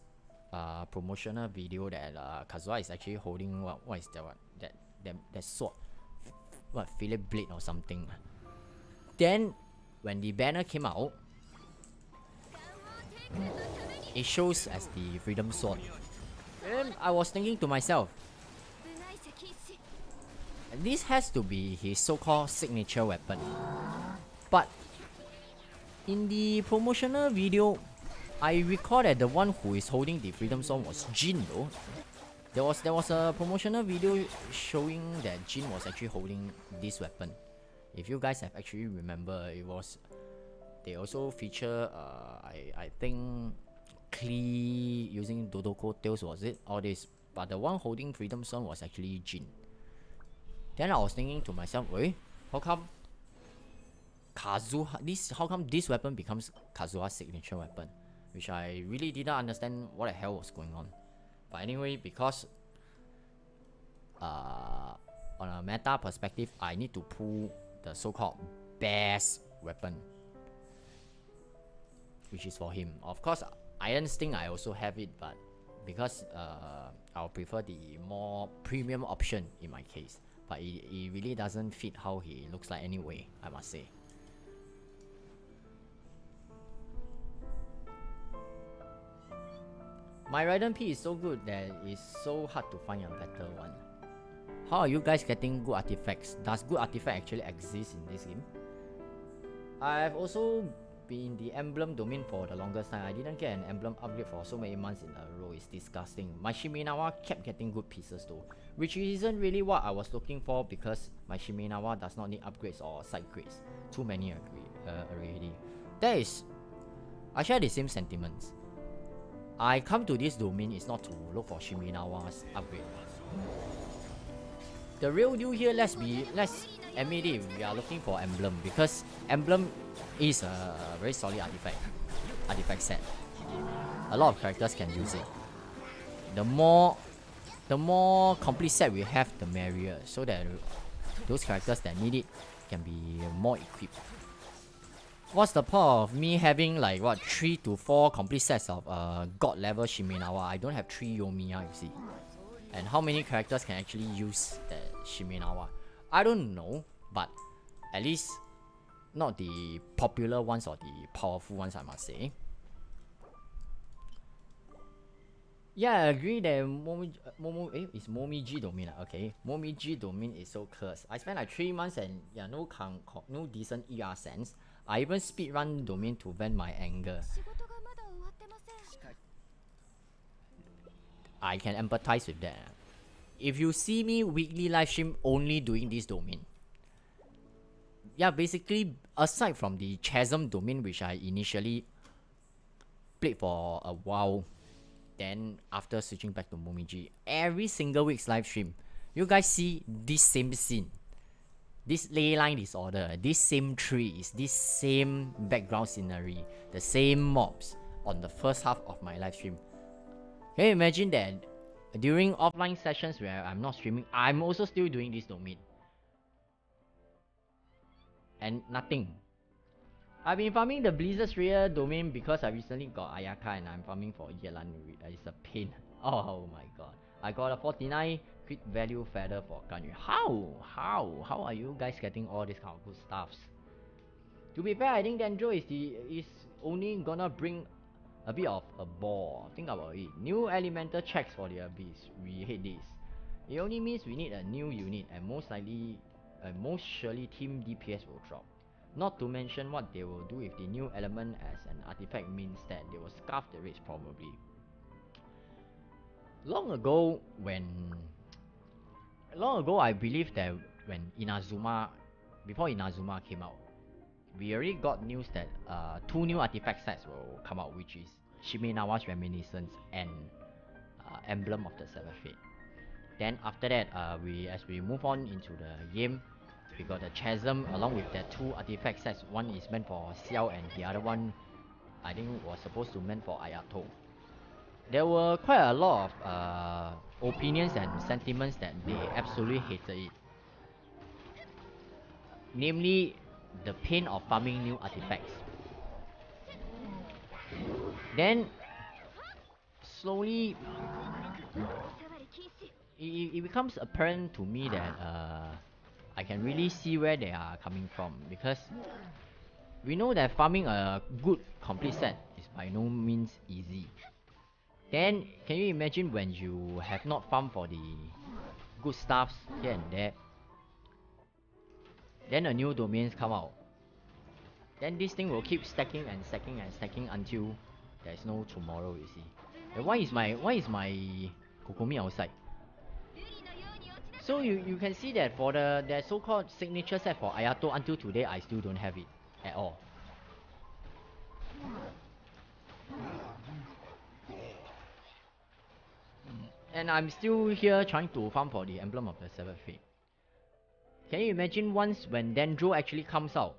promotional video that Kazuha is actually holding what is that sword? What, Philip Blade or something. Then when the banner came out, it shows as the Freedom Sword. And I was thinking to myself, this has to be his so-called signature weapon. But in the promotional video, I recall that the one who is holding the Freedom Sword was Jin though. There was a promotional video showing that Jin was actually holding this weapon. If you guys have actually remember, they also feature I think Klee using Dodoko tails, was it? All this. But the one holding Freedom Sword was actually Jin. Then I was thinking to myself, wait, how come this weapon becomes Kazuha's signature weapon? Which I really didn't understand what the hell was going on. But anyway, because on a meta perspective, I need to pull the so-called best weapon, which is for him. Of course, Iron Sting I also have it, but because I'll prefer the more premium option in my case. But it really doesn't fit how he looks like anyway, I must say. My Raiden P is so good that it's so hard to find a better one. How are you guys getting good artifacts? Does good artifact actually exist in this game? I've also been in the emblem domain for the longest time. I didn't get an emblem upgrade for so many months in a row. It's disgusting. My Shimenawa kept getting good pieces though, which isn't really what I was looking for because my Shimenawa does not need upgrades or side grades. Too many already. I share the same sentiments. I come to this domain is not to look for Shimenawa's upgrade. The real deal here, let's admit it, we are looking for emblem because emblem is a very solid artifact set. A lot of characters can use it. The more complete set we have, the merrier, so that those characters that need it can be more equipped. What's the point of me having like what 3 to 4 complete sets of god level Shimenawa? I don't have 3 Yomiya, you see. And how many characters can actually use that Shimenawa? I don't know, but at least not the popular ones or the powerful ones, I must say. Yeah, I agree that it's Momiji domain. Okay, Momiji domain is so cursed. I spent like 3 months and yeah, no decent ER sense. I even speedrun domain to vent my anger. 仕事がまだ終わってません。 I can empathize with that. If you see me weekly live stream only doing this domain, yeah, basically aside from the Chasm domain which I initially played for a while, then after switching back to Momiji, every single week's live stream, you guys see this same scene, this ley line disorder, this same trees, this same background scenery, the same mobs on the first half of my live stream. Can you imagine that during offline sessions where I'm not streaming, I'm also still doing this domain? And nothing. I've been farming the Blizzard's Rare domain because I recently got Ayaka and I'm farming for Yelan. It's a pain. Oh my god. I got a 49 crit value feather for Ganyu. How are you guys getting all this kind of good stuffs? To be fair, I think Dendro is only gonna bring a bit of a ball. Think about it. New elemental checks for the Abyss. We hate this. It only means we need a new unit and most surely team DPS will drop. Not to mention what they will do if the new element as an artifact means that they will scarf the race probably. Long ago I believe that when before Inazuma came out, we already got news that 2 new artifact sets will come out, which is Shimenawa's Reminiscence and Emblem of the Seventh Fate. Then after that, as we move on into the game, we got the Chasm along with the 2 artifact sets. One is meant for Xiao and the other one I think was supposed to meant for Ayato. There were quite a lot of opinions and sentiments that they absolutely hated it. Namely, the pain of farming new artifacts. Then, slowly, it becomes apparent to me that I can really see where they are coming from, because we know that farming a good complete set is by no means easy. Then, can you imagine when you have not farmed for the good stuffs here and there, then a new domains come out, then this thing will keep stacking and stacking and stacking until there's no tomorrow, you see. And why is my Kokomi outside? So you can see that for the so-called signature set for Ayato, until today I still don't have it at all. And I'm still here trying to farm for the Emblem of the Seventh Fate. Can you imagine once when Dendro actually comes out?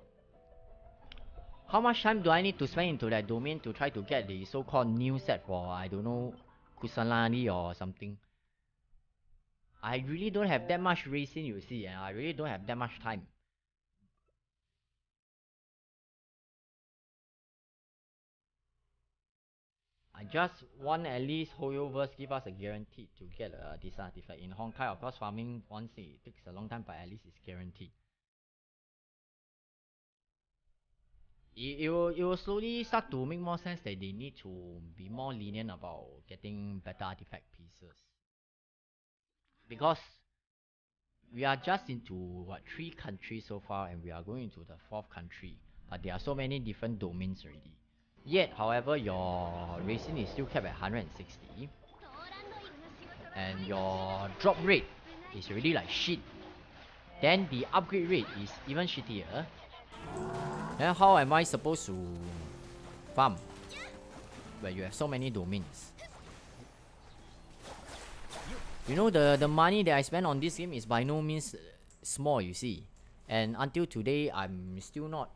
How much time do I need to spend into that domain to try to get the so-called new set for, I don't know, Kusanagi or something? I really don't have that much racing, you see, and I really don't have that much time. I just want at least Hoyoverse give us a guarantee to get a decent artifact. In Honkai, of course, farming once it takes a long time, but at least it's guaranteed. It will slowly start to make more sense that they need to be more lenient about getting better artifact pieces. Because we are just into what 3 countries so far, and we are going into the 4th country, but there are so many different domains already. Yet, however, your racing is still kept at 160, and your drop rate is already like shit. Then the upgrade rate is even shittier. Then how am I supposed to farm where you have so many domains? You know, the money that I spend on this game is by no means small, you see. And until today, I'm still not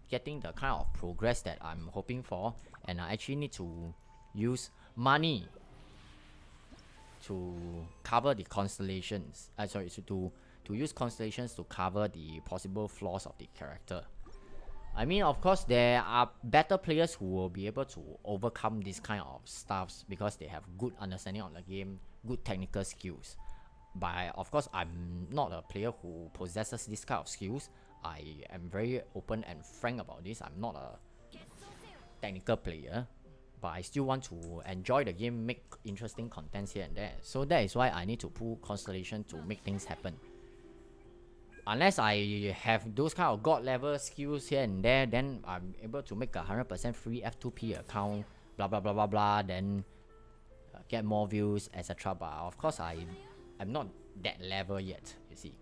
getting the kind of progress that I'm hoping for. And I actually need to use money to cover the constellations. To use constellations to cover the possible flaws of the character. I mean, of course, there are better players who will be able to overcome this kind of stuffs because they have good understanding of the game, good technical skills. But of course, I'm not a player who possesses this kind of skills. I am very open and frank about this. I'm not a technical player. but I still want to enjoy the game, make interesting contents here and there. So that is why I need to pull Constellation to make things happen. Unless I have those kind of god level skills here and there, then I'm able to make a 100% free F2P account, blah blah blah blah blah, then get more views, etc. But of course I'm not that level yet, you see.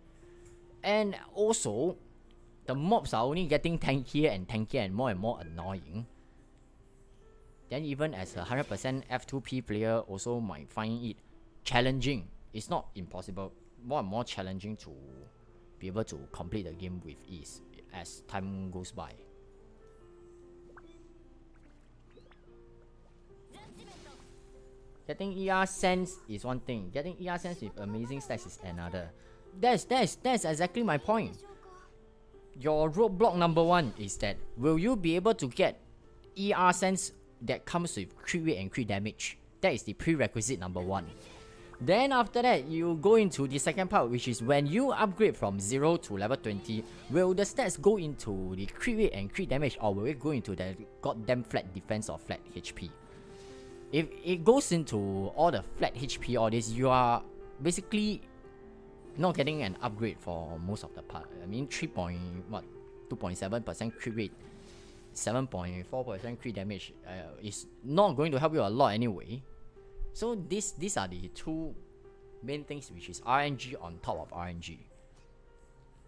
And also, the mobs are only getting tankier and more annoying. Then even as a 100% F2P player also might find it challenging. It's not impossible, more and more challenging to be able to complete the game with ease as time goes by. Getting ER sense is one thing, getting ER sense with amazing stats is another. That's exactly my point. Your roadblock number one is that will you be able to get ER sense that comes with crit rate and crit damage? That is the prerequisite number one. Then after that, you go into the second part, which is when you upgrade from 0 to level 20, will the stats go into the crit rate and crit damage, or will it go into the goddamn flat defense or flat HP? If it goes into all the flat HP, all this, you are basically not getting an upgrade for most of the part. I mean, 2.7% crit rate, 7.4% crit damage is not going to help you a lot anyway. So these are the two main things, which is RNG on top of RNG.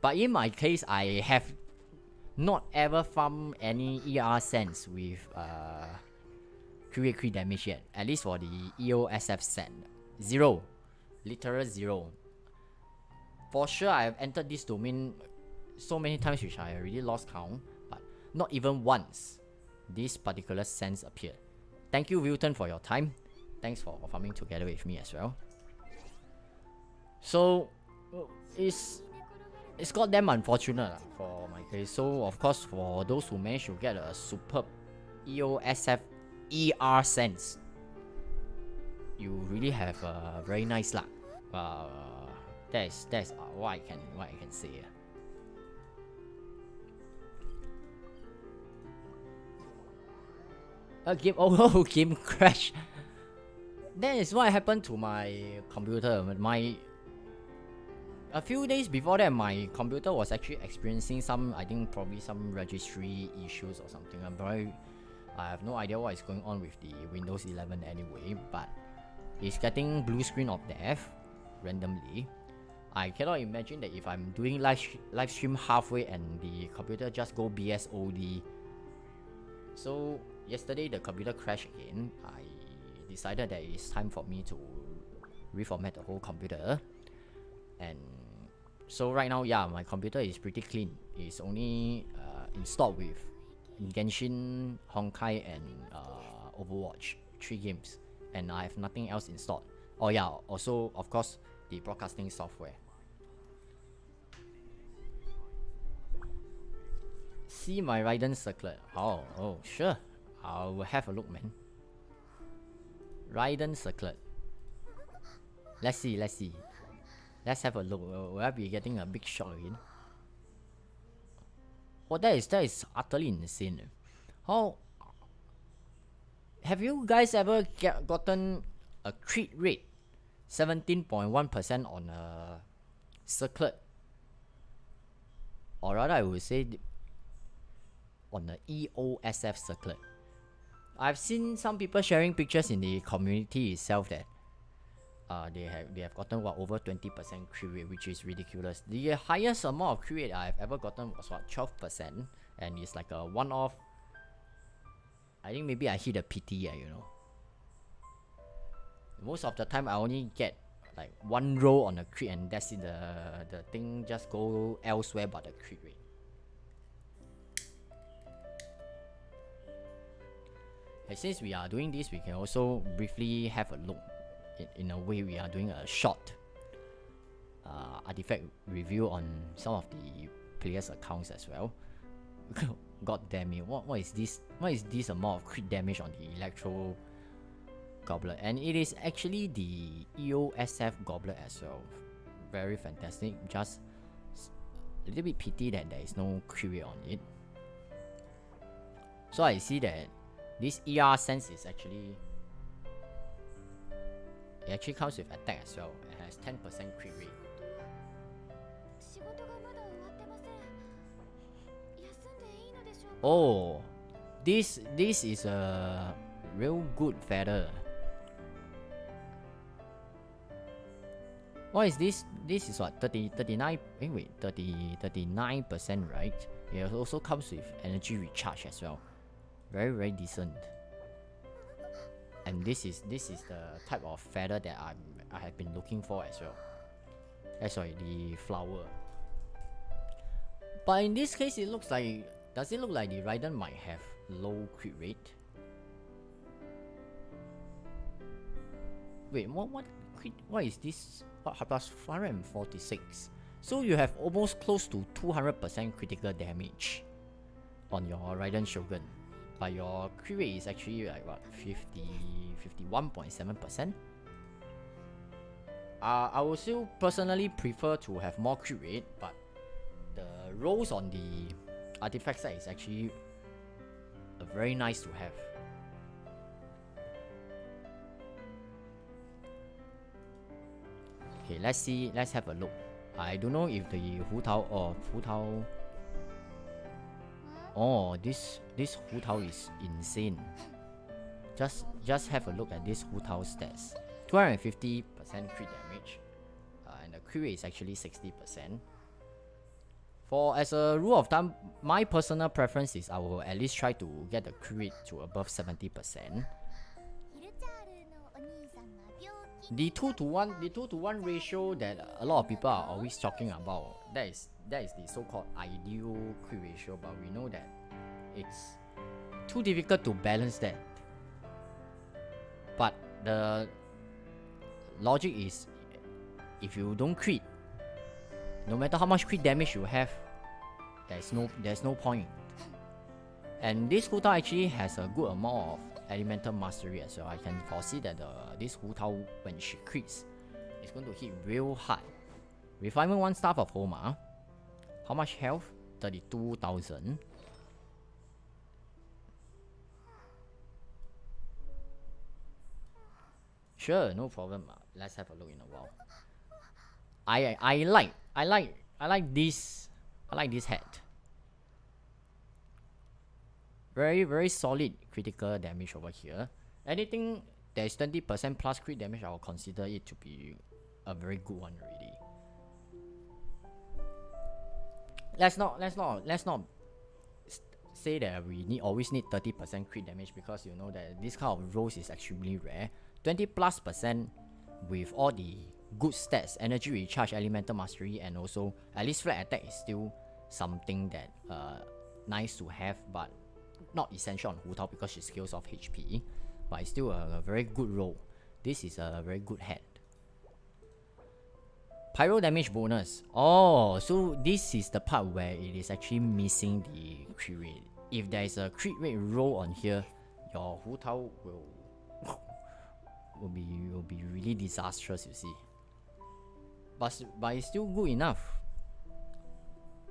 But in my case, I have not ever farmed any ER sense with crit damage yet. At least for the EOSF set. 0. Literal 0. For sure, I have entered this domain so many times which I already lost count. But not even once this particular sense appeared. Thank you, Wilton, for your time. Thanks for farming together with me as well. So it's goddamn unfortunate for my case. So of course, for those who managed to get a superb EOSF ER sense, you really have a very nice luck. That's what I can say. A game game crash. That is what happened to my computer. A few days before that, my computer was actually experiencing some, I think probably some registry issues or something. I have no idea what is going on with the Windows 11 anyway, but it's getting blue screen of death randomly. I cannot imagine that if I'm doing live stream halfway and the computer just go BSOD. So yesterday the computer crashed again. I decided that it's time for me to reformat the whole computer, and so right now, yeah, my computer is pretty clean. It's only installed with Genshin, Honkai, and Overwatch, 3 games, and I have nothing else installed. Oh yeah, also of course the broadcasting software. See my Raiden circlet. Oh sure, I will have a look, man. Raiden circlet. Let's see. Let's have a look. Will I be getting a big shot again? Oh, that is utterly insane. How have you guys ever gotten a crit rate 17.1% on a circlet, or rather I would say on the EOSF circlet? I've seen some people sharing pictures in the community itself that they have gotten over 20% crit rate, which is ridiculous. The highest amount of crit rate I've ever gotten was 12%, and it's like a one-off. I think maybe I hit a PT, you know. Most of the time I only get like 1 roll on the crit, and that's it. The thing just go elsewhere but the crit rate. And since we are doing this, we can also briefly have a look. In a way, we are doing a short artifact review on some of the players' accounts as well. God damn it! What is this? What is this amount of crit damage on the Electro Goblet? And it is actually the EOSF Goblet as well. Very fantastic. Just a little bit pity that there is no crit rate on it. So I see that This ER sense is actually, it actually comes with attack as well. It has 10% crit rate. 仕事がまだ終わってません。休んでいいのでしょうか。 Oh, this is a real good feather. What is this? This is what, 39, wait, 39%, right? It also comes with energy recharge as well. Very decent. And this is the type of feather that I have been looking for as well. Sorry, the flower. But in this case, it looks like, does it look like the Raiden might have low crit rate? Wait, what is this? Plus 446. So you have almost close to 200% critical damage on your Raiden Shogun. But your crit rate is actually like what, 51.7%? I would still personally prefer to have more crit rate, but the rolls on the artifact side is actually very nice to have. Okay, let's have a look. I don't know if the Hu Tao or Fu Tao. Oh, this Hu Tao is insane. Just have a look at this Hu Tao stats. 250% crit damage, and the crit rate is actually 60%. For as a rule of thumb, my personal preference is I will at least try to get the crit rate to above 70%. The 2 to 1 ratio that a lot of people are always talking about, that is the so-called ideal crit ratio, but we know that it's too difficult to balance that. But the logic is, if you don't crit, no matter how much crit damage you have, there's no point. And this Hu Tao actually has a good amount of elemental mastery as well. I can foresee that this Hu Tao, when she crits, is going to hit real hard. Refinement 1 Staff of Homa. How much health? 32,000. Sure, no problem. Let's have a look in a while. I like this hat. Very solid critical damage over here. Anything that is 20% plus crit damage, I will consider it to be a very good one already. Let's not say that we always need 30% crit damage, because you know that this kind of rolls is extremely rare. 20+% with all the good stats, energy recharge, elemental mastery, and also at least flat attack is still something that nice to have, but not essential on Hu Tao because she scales off HP. But it's still a very good roll. This is a very good hat. Pyro damage bonus. Oh, so this is the part where it is actually missing the crit rate. If there is a crit rate roll on here, your Hu Tao will be really disastrous, you see. But it's still good enough.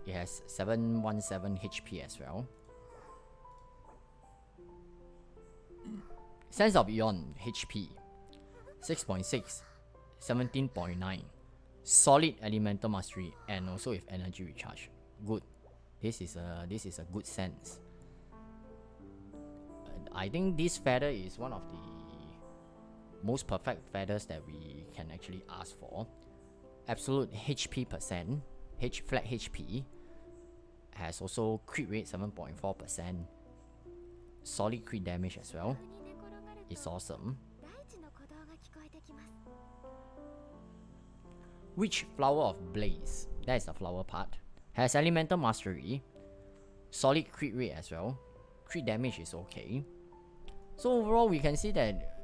It has 717 HP as well. Sense of Eon HP 6.6, 17.9. Solid elemental mastery, and also with energy recharge. Good. This is a good sense. I think this feather is one of the most perfect feathers that we can actually ask for. Absolute HP percent, flat HP, has also crit rate 7.4%. Solid crit damage as well. It's awesome. Witch Flower of Blaze, that is the flower part, has elemental mastery, solid crit rate as well. Crit damage is okay. So overall, we can see that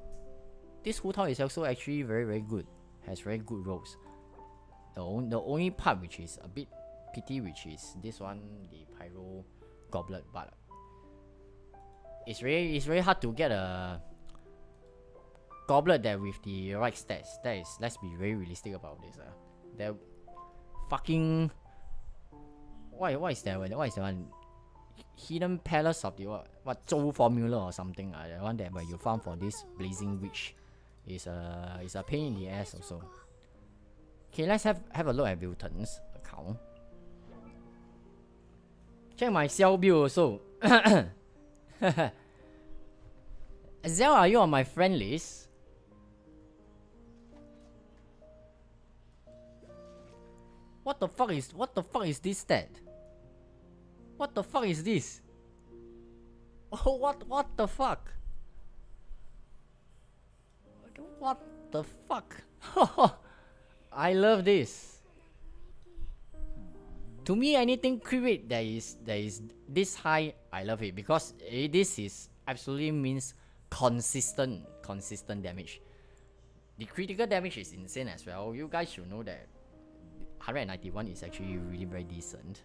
this Hu Tao is also actually very good. Has very good rolls. The only part which is a bit pity, which is this one, the Pyro Goblet, but it's very hard to get a goblet that with the right stats. That is, let's be very realistic about this. The fucking what is that one? hidden palace of the what Zhou formula or something. The one that where you found for this blazing witch is a pain in the ass also. Okay, let's have a look at Wilton's account. Check my cell bill also. Zell, are you on my friend list? What the fuck is this stat? What the fuck is this? Oh, what the fuck? What the fuck? I love this. To me, anything crit rate that is this high, I love it because this is absolutely means consistent damage. The critical damage is insane as well. You guys should know that 191 is actually really very decent.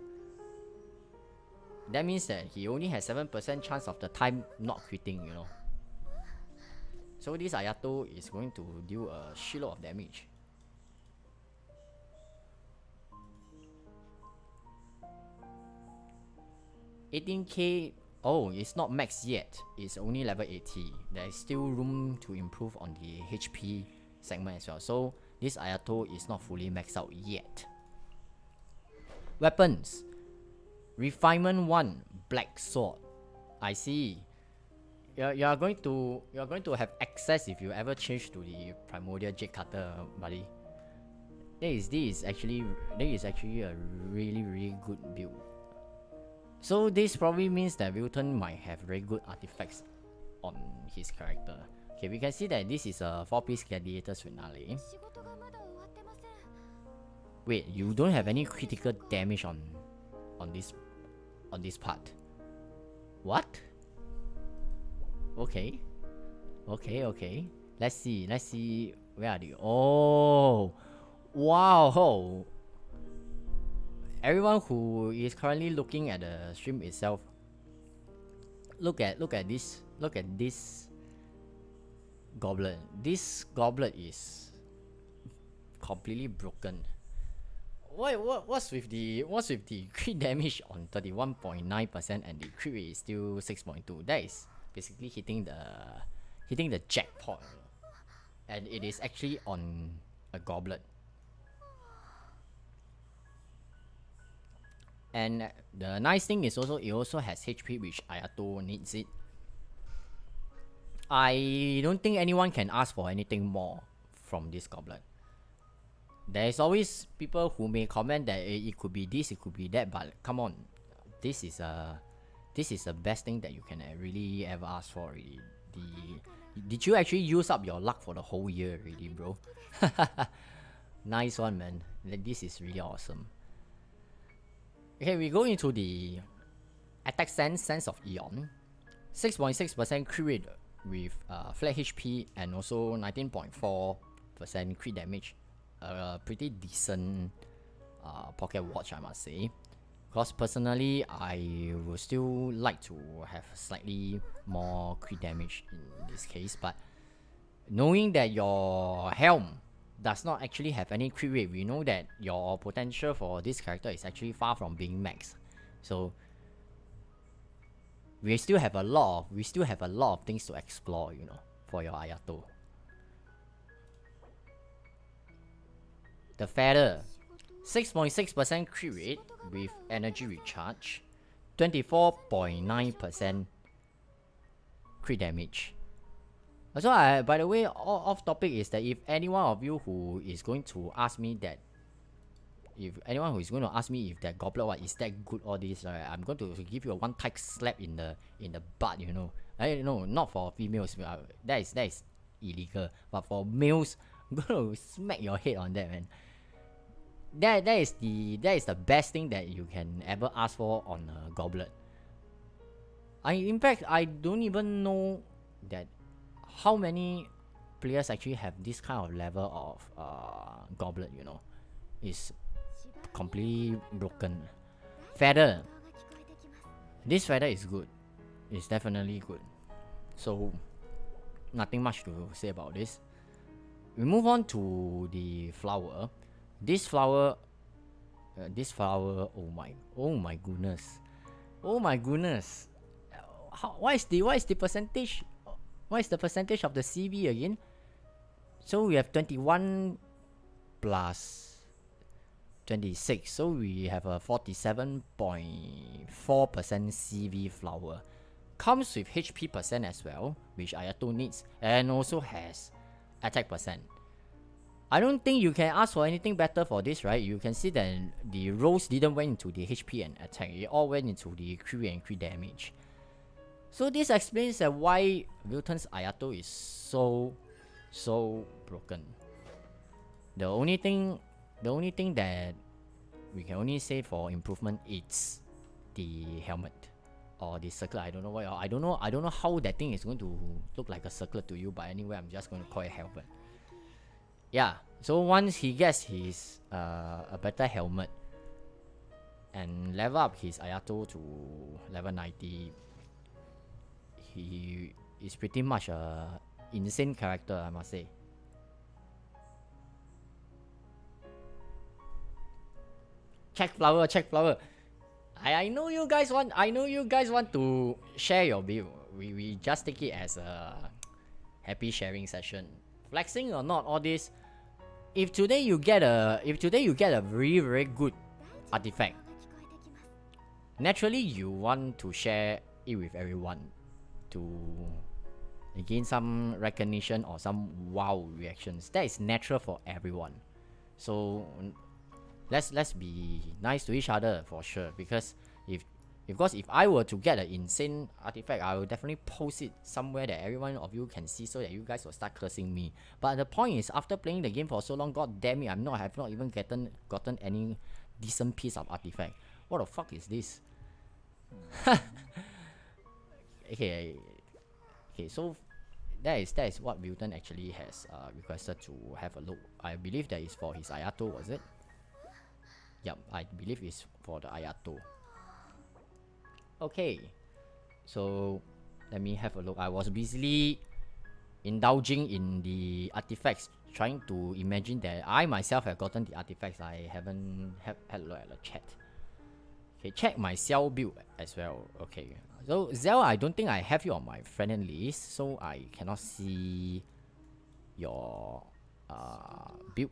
That means that he only has 7% chance of the time not critting, you know. So this Ayato is going to deal a shitload of damage. $18k. Oh, it's not max yet. It's only level 80. There is still room to improve on the HP segment as well. So this Ayato is not fully maxed out yet. Weapons. Refinement 1, Black Sword. I see. You are going to have access if you ever change to the Primordial Jade Cutter, buddy. This is actually a really good build. So this probably means that Wilton might have very good artifacts on his character. Okay, we can see that this is a 4-piece Gladiators finale. Wait, you don't have any critical damage on this part. What? Okay. Let's see. Where are you? Oh, wow. Everyone who is currently looking at the stream itself, look at this goblet. This goblet is completely broken. What's with the crit damage on 31.9% and the crit rate is still 6.2? That is basically hitting the jackpot, and it is actually on a goblet. And the nice thing is also it also has HP, which Ayato needs it. I don't think anyone can ask for anything more from this goblet. There's always people who may comment that it could be this, it could be that, but come on, this is the best thing that you can really ever ask for. Really. Did you actually use up your luck for the whole year, really, bro? Nice one, man. This is really awesome. Okay, we go into the attack sense of Eon. 6.6% crit rate with flat HP and also 19.4% crit damage. Pretty decent pocket watch, I must say. Because personally, I would still like to have slightly more crit damage in this case. But knowing that your helm does not actually have any crit rate, we know that your potential for this character is actually far from being max. So we still have a lot of things to explore, you know, for your Ayato. The Feather, 6.6% crit rate with energy recharge, 24.9% crit damage. So by the way, off topic is that if anyone of you who is going to ask me that, if that goblet what is that good or this, I'm going to give you a one tight slap in the butt, you know. I know, not for females, that is illegal, but for males, I'm going to smack your head on that, man. That is the best thing that you can ever ask for on a goblet. In fact, I don't even know that how many players actually have this kind of level of goblet, you know. It's completely broken. Feather. This feather is good. It's definitely good. So nothing much to say about this. We move on to the flower. This flower, oh my goodness. Oh my goodness. What is the percentage? What is the percentage of the CV again? So we have 21 plus 26. So we have a 47.4% CV flower. Comes with HP percent as well, which Ayato needs, and also has attack percent. I don't think you can ask for anything better for this, right? You can see that the rolls didn't went into the HP and attack. It all went into the crit and crit damage. So this explains why Wilton's Ayato is so broken. The only thing that we can only say for improvement is the helmet or the circlet. I don't know what. I don't know how that thing is going to look like a circlet to you. But anyway, I'm just going to call it helmet. Yeah. So once he gets his a better helmet and level up his Ayato to level 90, he is pretty much a insane character, I must say. Check flower. I know you guys want to share your view. We just take it as a happy sharing session. Flexing or not, all this. If today you get a very very good artifact, naturally you want to share it with everyone to gain some recognition or some wow reactions. That is natural for everyone. So let's be nice to each other for sure, because if I were to get an insane artifact, I will definitely post it somewhere that everyone of you can see, so that you guys will start cursing me. But the point is, after playing the game for so long, god damn it, I have not even gotten any decent piece of artifact. What the fuck is this? okay, so that is what Wilton actually has requested to have a look. I believe that is for his Ayato, was it? Yep, I believe it's for the Ayato. Okay, so let me have a look. I was busily indulging in the artifacts, trying to imagine that I myself have gotten the artifacts. I haven't had a look at the chat. Okay, check my Xiao build as well. Okay, so Zell, I don't think I have you on my friend list, so I cannot see your build.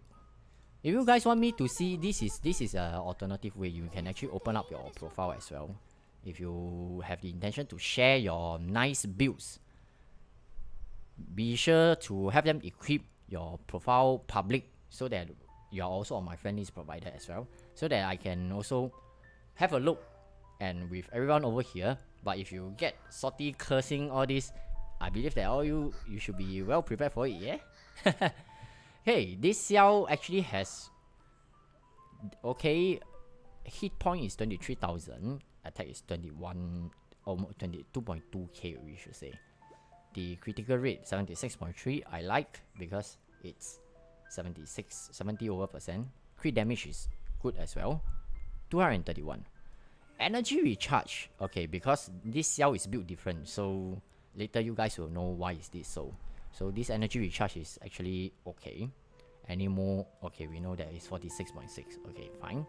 If you guys want me to see, this is an alternative way. You can actually open up your profile as well. If you have the intention to share your nice builds, be sure to have them equip your profile public, so that you are also on my friend list provider as well, so that I can also have a look and with everyone over here. But if you get salty cursing all this, I believe that all you should be well prepared for it, yeah? Hey, this Xiao actually has, okay, hit point is 23,000, attack is 21, almost 22.2k, we should say. The critical rate 76.3, I like, because it's 70 over percent. Crit damage is good as well, 231. Energy recharge, okay, because this Xiao is built different, so later you guys will know why is this so. So this energy recharge is actually okay. Any more? Okay, we know that it's 46.6. Okay, fine.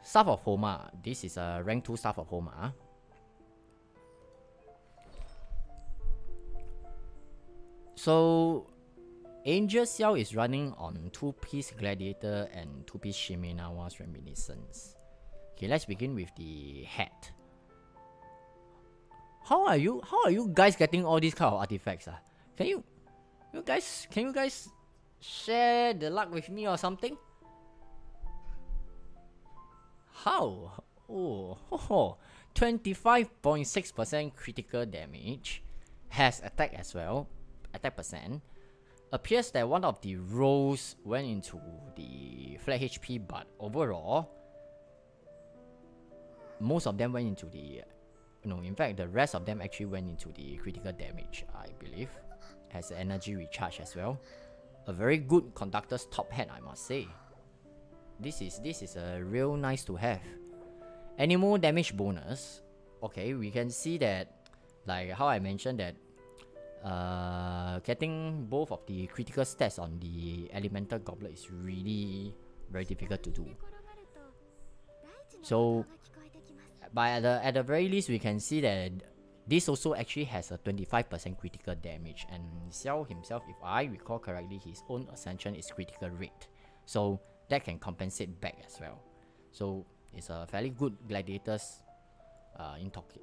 Staff of Homa. This is a rank 2 Staff of Homa. So Angel Xiao is running on 2-piece Gladiator and 2-piece Shimenawa's Reminiscence. Okay, let's begin with the hat. How are you guys getting all these kind of artifacts? Can you guys share the luck with me or something? How? Oh, 25.6% critical damage, has attack as well, attack percent. Appears that one of the rolls went into the flat HP, but overall, most of them went into the, in fact, the rest of them actually went into the critical damage, I believe. Has energy recharge as well. A very good conductor's top hat, I must say. This is a real nice to have. Animal damage bonus. Okay, we can see that, like how I mentioned that, getting both of the critical stats on the elemental goblet is really very difficult to do. So but at the very least, we can see that this also actually has a 25% critical damage, and Xiao himself, if I recall correctly, his own ascension is critical rate, so that can compensate back as well. So it's a fairly good gladiator's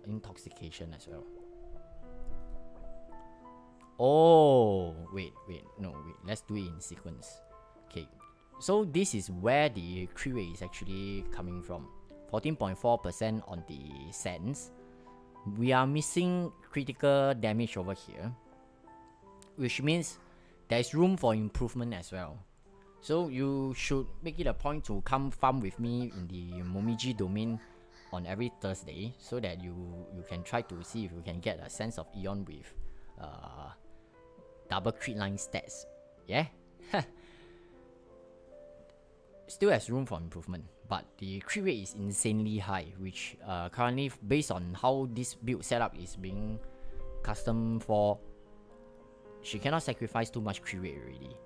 intoxication as well. Oh, wait, let's do it in sequence. Okay, so this is where the crit rate is actually coming from. 14.4% on the sense. We are missing critical damage over here, which means there's room for improvement as well. So you should make it a point to come farm with me in the Momiji domain on every Thursday, so that you can try to see if you can get a sense of Eon with double crit line stats. Yeah. Still has room for improvement, but the crit rate is insanely high, which currently, based on how this build setup is being custom for, she cannot sacrifice too much crit rate already.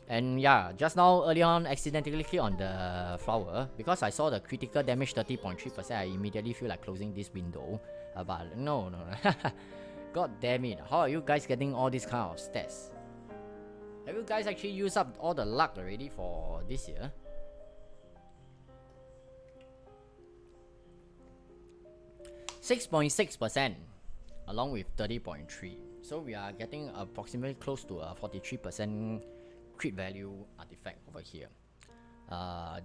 And yeah, just now early on accidentally clicked on the flower because I saw the critical damage 30.3%. I immediately feel like closing this window, but no. God damn it, how are you guys getting all these kind of stats? Have you guys actually used up all the luck already for this year? .6% along with 30.3%. So we are getting approximately close to a 43% crit value artifact over here.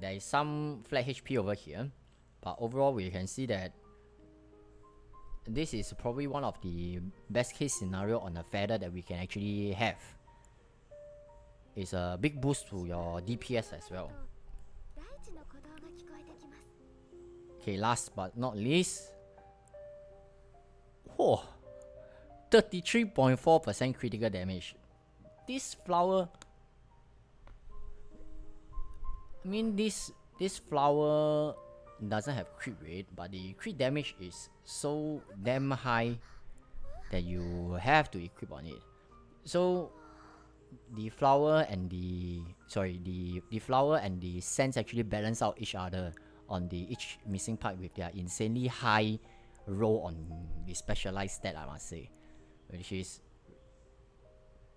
There is some flat HP over here, but overall we can see that this is probably one of the best case scenario on a feather that we can actually have. It's a big boost to your DPS as well. Okay, last but not least, 33.4% critical damage. This flower, I mean, this flower doesn't have crit rate, but the crit damage is so damn high that you have to equip on it. So the flower and the flower and the sense actually balance out each other on the each missing part with their insanely high roll on the specialized stat, I must say, which is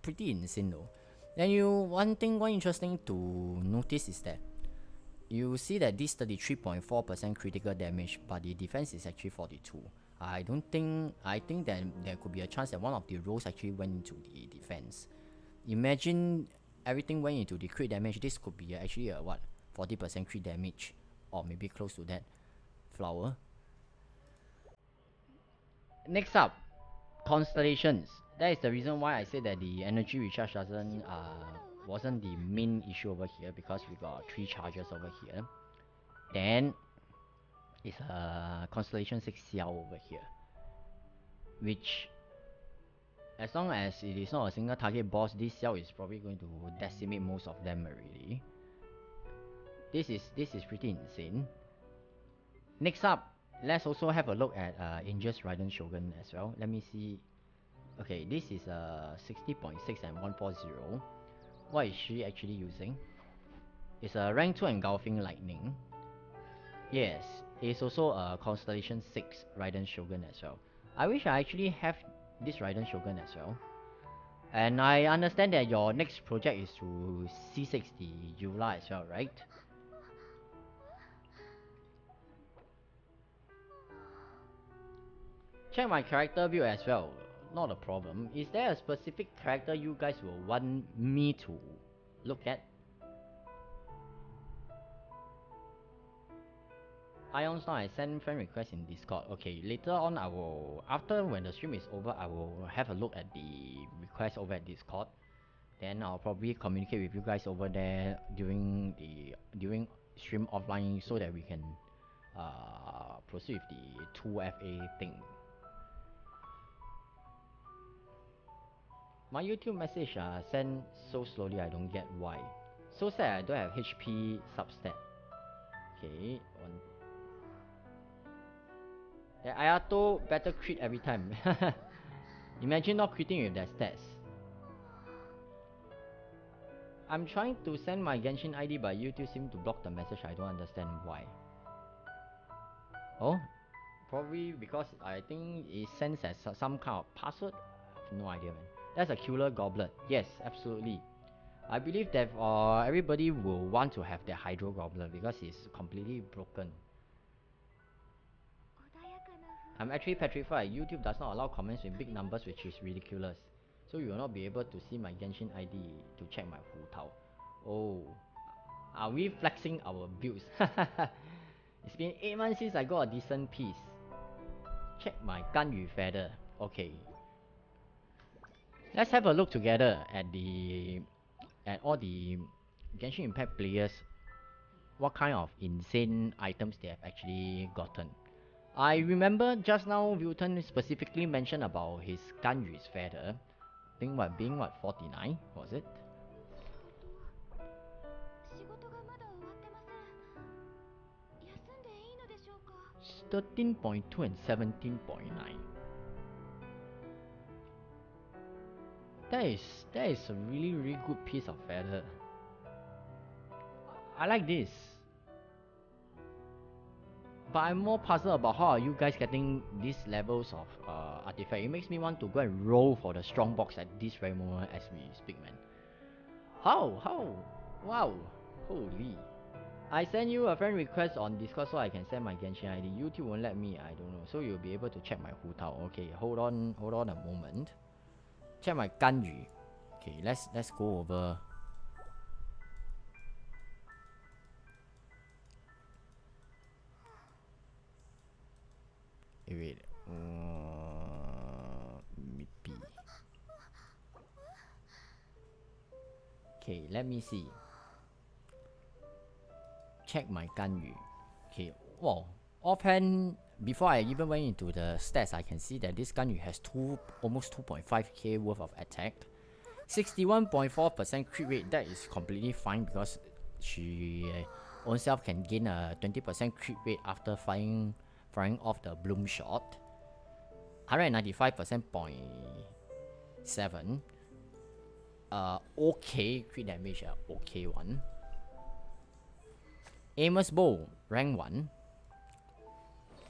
pretty insane though. And one interesting to notice is that you see that this 33.4% critical damage, but the defense is actually 42. I think that there could be a chance that one of the rolls actually went into the defense. Imagine everything went into the crit damage. This could be actually a 40% crit damage, or maybe close to that flower. Next up, constellations. That is the reason why I said that the energy recharge wasn't the main issue over here, because we got 3 charges over here. Then it's a constellation 6 Xiao over here, which, as long as it is not a single target boss, this Xiao is probably going to decimate most of them already. This is pretty insane. Next up, let's also have a look at Angel's Raiden Shogun as well. Let me see. Okay, this is 60.6 and 140. What is she actually using? It's a rank 2 engulfing lightning. Yes, it's also a Constellation 6 Raiden Shogun as well. I wish I actually have this Raiden Shogun as well. And I understand that your next project is to C6 the Eula as well, right? Check my character build as well. Not a problem. Is there a specific character you guys will want me to look at? IonStorm, I send friend request in Discord. Okay, later on after when the stream is over, I will have a look at the request over at Discord. Then I'll probably communicate with you guys over there during stream offline, so that we can proceed with the 2FA thing. My YouTube message sent so slowly, I don't get why. So sad I don't have HP substat. Okay, Ayato better crit every time. Imagine not critting with their stats. I'm trying to send my Genshin ID, but YouTube seems to block the message. I don't understand why. Oh, probably because I think it sends as some kind of password. I have no idea, man. That's a killer goblet. Yes, absolutely. I believe that everybody will want to have their hydro goblet because it's completely broken. I'm actually petrified. YouTube does not allow comments in big numbers, which is ridiculous. So you will not be able to see my Genshin ID to check my Hu Tao. Oh, are we flexing our builds? It's been 8 months since I got a decent piece. Check my Ganyu feather. Okay. Let's have a look together at all the Genshin Impact players. What kind of insane items they have actually gotten. I remember just now Wilton specifically mentioned about his Ganyu's feather. I think what being what 49 was it? 13.2 and 17.9. That is a really good piece of feather. I like this. But I'm more puzzled about how are you guys getting these levels of artifact. It makes me want to go and roll for the strong box at this very moment as we speak, man. How? Wow. Holy. I send you a friend request on Discord so I can send my Genshin ID. YouTube won't let me, I don't know. So you'll be able to check my Hu Tao. Okay, hold on a moment. Check my Ganyu. Okay, let's go over. Hey, wait. Maybe. Okay, let me see. Check my Ganyu. Okay, wow. Offhand, before I even went into the stats, I can see that this Ganyu has almost 2.5k worth of attack, 61.4% crit rate. That is completely fine because she own self can gain a 20% crit rate after firing off the bloom shot. 195.7. Okay crit damage, okay one. Amos Bow, rank 1.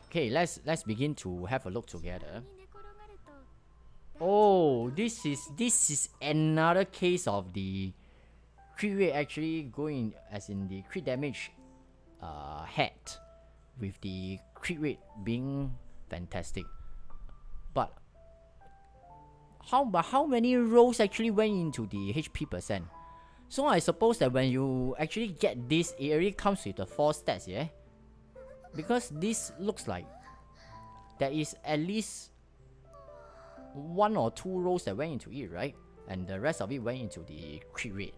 Okay, let's begin to have a look together. Oh, this is another case of the crit rate actually going as in the crit damage hat, with the crit rate being fantastic. But how many rolls actually went into the HP percent? So I suppose that when you actually get this, it already comes with the 4 stats, yeah? Because this looks like there is at least 1 or 2 rolls that went into it, right? And the rest of it went into the crit rate.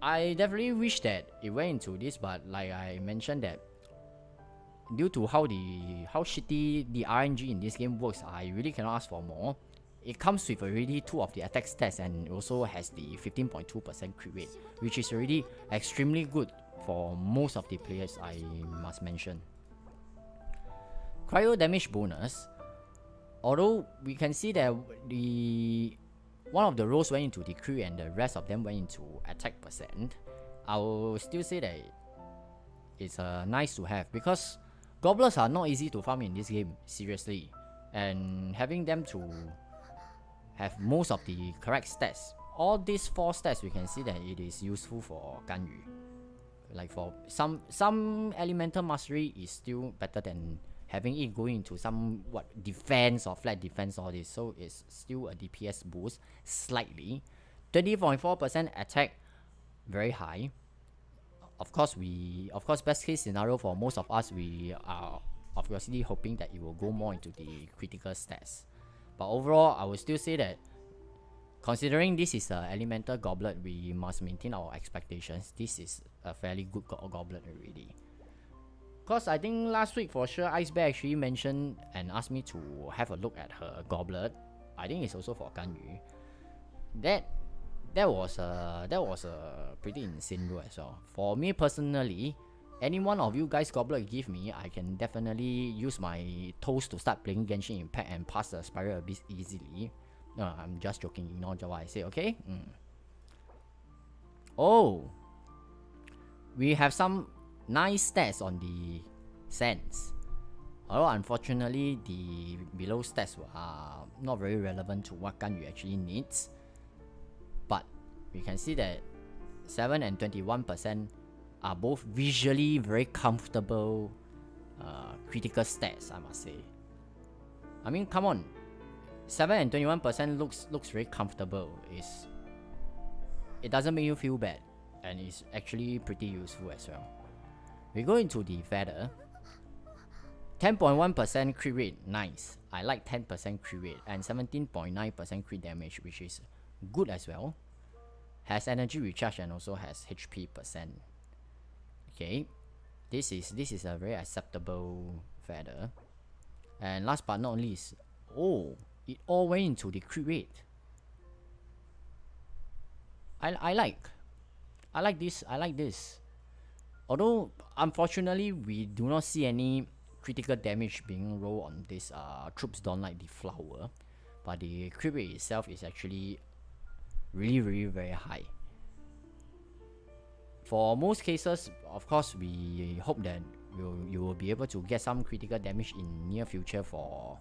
I definitely wish that it went into this, but like I mentioned that due to how shitty the RNG in this game works, I really cannot ask for more. It comes with already 2 of the attack stats and also has the 15.2% crit rate, which is already extremely good for most of the players, I must mention. Cryo damage bonus. Although we can see that one of the rolls went into the crit and the rest of them went into attack percent, I will still say that it's nice to have because goblets are not easy to farm in this game, seriously. And having them to have most of the correct stats, all these 4 stats, we can see that it is useful for Ganyu. Like for some elemental mastery is still better than having it going into some defense or flat defense, all this. So it's still a DPS boost slightly. 20.4% attack, very high. Of course, best case scenario for most of us, we are obviously hoping that it will go more into the critical stats. But overall, I would still say that considering this is an elemental goblet, we must maintain our expectations. This is a fairly good goblet already. Because I think last week for sure, Ice Bear actually mentioned and asked me to have a look at her goblet. I think it's also for Ganyu. That was a pretty insane rule as well. For me personally, any one of you guys goblet give me, I can definitely use my toes to start playing Genshin Impact and pass the Spiral Abyss easily. No, I'm just joking. Ignore what I say, okay? Oh, we have some nice stats on the sense. Although unfortunately the below stats are not very relevant to what Ganyu actually needs. But we can see that 7 and 21% are both visually very comfortable critical stats, I must say. I mean, come on, 7 and 21% looks very comfortable. It doesn't make you feel bad, and it's actually pretty useful as well. We go into the feather. 10.1% crit rate, nice. I like 10% crit rate, and 17.9% crit damage, which is good as well. Has energy recharge and also has HP percent. Okay, this is a very acceptable feather. And last but not least, oh, it all went into the crit rate. I like this. Although unfortunately we do not see any critical damage being rolled on this troops don't like the flower, but the crit rate itself is actually really very high. For most cases, of course, we hope that you will be able to get some critical damage in near future for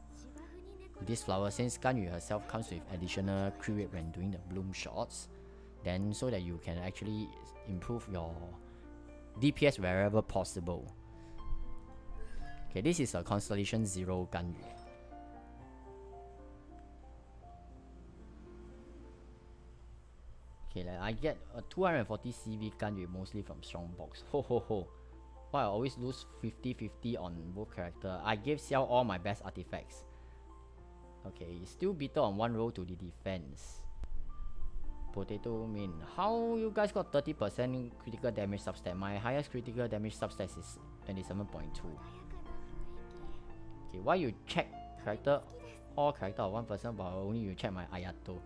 this flower, since Ganyu herself comes with additional crit rate when doing the bloom shots, then so that you can actually improve your DPS wherever possible. Okay, this is a Constellation 0 Ganyu. Okay, like I get a 240 CV Ganyu mostly from Strongbox. Ho ho ho. Why I always lose 50-50 on both character. I gave Xiao all my best artifacts. Okay, still bitter on one roll to the defense. Potato main. How you guys got 30% critical damage substat? My highest critical damage substat is 27.2. Okay, why you check character, all character of one person, but only you check my Ayato?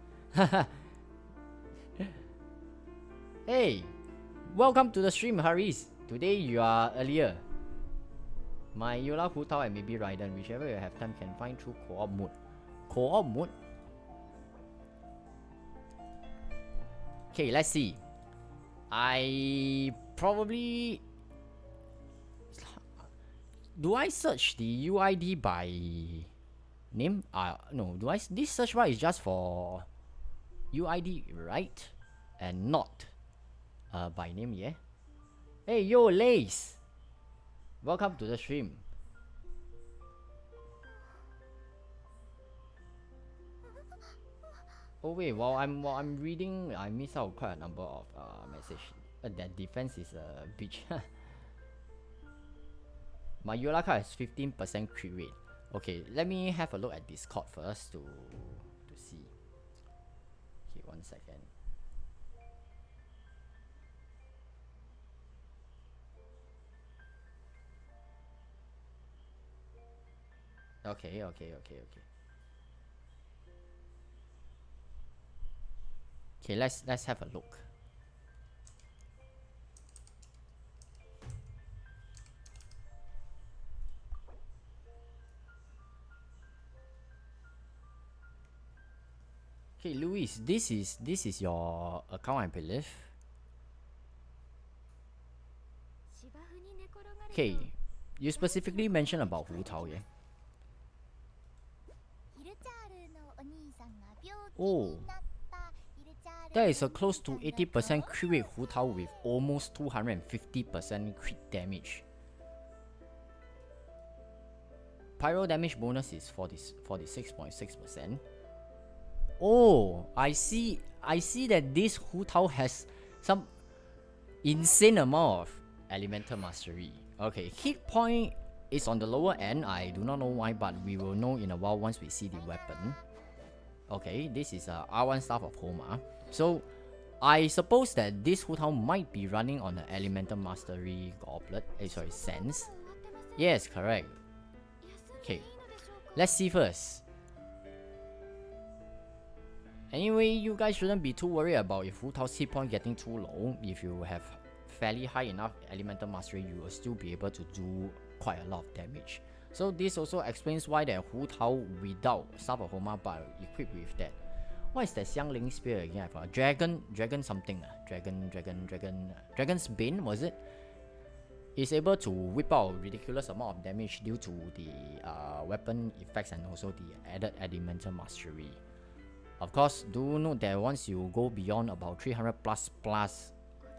Hey, welcome to the stream, Haris. Today you are earlier. My Yola Hu Tao and maybe Raiden, whichever you have time, can find through co-op mode. Co-op mode? Okay, let's see. I probably... Do I search the UID by name? No, this search bar is just for UID, right? And not by name, yeah? Hey, yo, Lace! Welcome to the stream. Oh wait, while I'm reading, I miss out quite a number of message. That defense is a bitch. My Yola card has 15% crit rate. Okay, let me have a look at Discord first to see. Okay, 1 second. Okay. Okay, let's have a look. Okay, Luis, this is your account, I believe. Okay, you specifically mentioned about Hu Tao, yeah? Oh, that is a close to 80% crit rate Hu Tao with almost 250% crit damage. Pyro damage bonus is 46.6%. Oh, I see that this Hu Tao has some insane amount of elemental mastery. Okay, hit point is on the lower end. I do not know why, but we will know in a while once we see the weapon. Okay, this is a R1 Staff of Homa. So, I suppose that this Hu Tao might be running on the Elemental Mastery Goblet. Sorry, Sense. Yes, correct. Okay, let's see first. Anyway, you guys shouldn't be too worried about if Hu Tao's hit point getting too low. If you have fairly high enough Elemental Mastery, you will still be able to do quite a lot of damage. So this also explains why that Hu Tao without Staff of Homa but equipped with that. What is that Xiangling Spear again? I forgot. Dragon something. Dragon's Bane, was it? is able to whip out a ridiculous amount of damage due to the weapon effects and also the added elemental mastery. Of course, do note that once you go beyond about 300 plus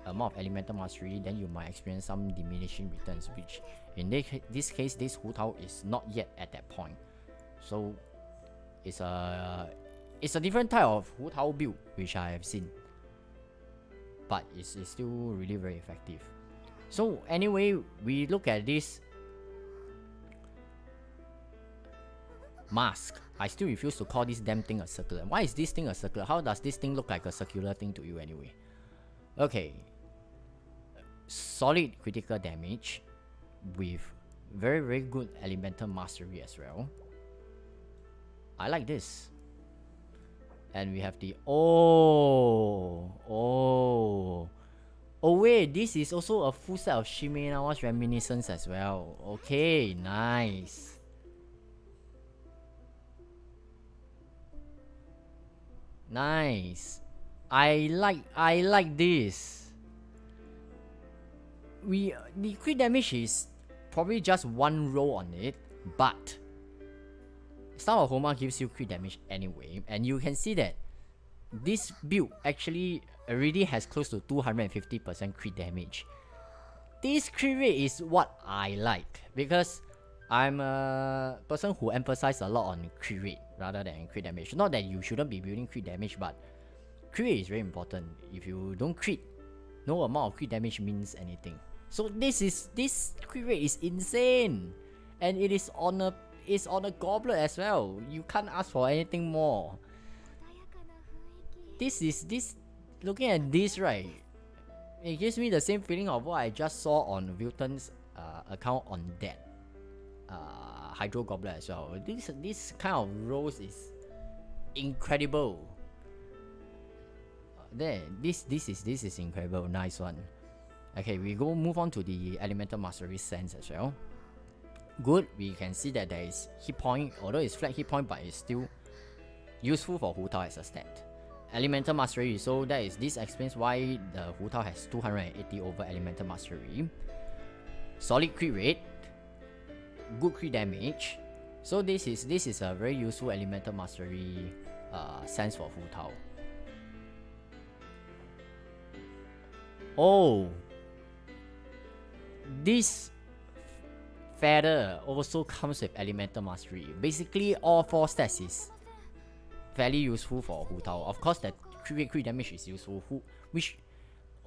amount of elemental mastery, then you might experience some diminishing returns, which in this case, this Hu Tao is not yet at that point. So it's a different type of Hu Tao build which I have seen, but it's still really very effective. So anyway, we look at this mask. I still refuse to call this damn thing a circular. Why is this thing a circular? How does this thing look like a circular thing to you anyway? Okay. Solid critical damage with very, very good elemental mastery as well. I like this. And we have the oh wait, this is also a full set of Shimenawa's reminiscence as well. Okay, nice. Nice. I like this. The crit damage is probably just one roll on it, but Star of Homa gives you crit damage anyway, and you can see that this build actually already has close to 250% crit damage. This crit rate is what I like, because I'm a person who emphasizes a lot on crit rate rather than crit damage. Not that you shouldn't be building crit damage, but crit rate is very important. If you don't crit, no amount of crit damage means anything. So this crit rate is insane, and it is on a goblet as well. You can't ask for anything more. Looking at this, right, it gives me the same feeling of what I just saw on Wilton's account on that Hydro Goblet as well. This kind of rose is incredible. There, this is incredible. Nice one. Okay, we move on to the Elemental Mastery Sense as well. Good, we can see that there is hit point, although it's flat hit point, but it's still useful for Hu Tao as a stat. Elemental Mastery, so this explains why the Hu Tao has 280 over Elemental Mastery. Solid crit rate, good crit damage. So this is a very useful Elemental Mastery sense for Hu Tao. Oh, this feather also comes with Elemental Mastery. Basically, all 4 stats is fairly useful for Hu Tao. Of course, that crit damage is useful.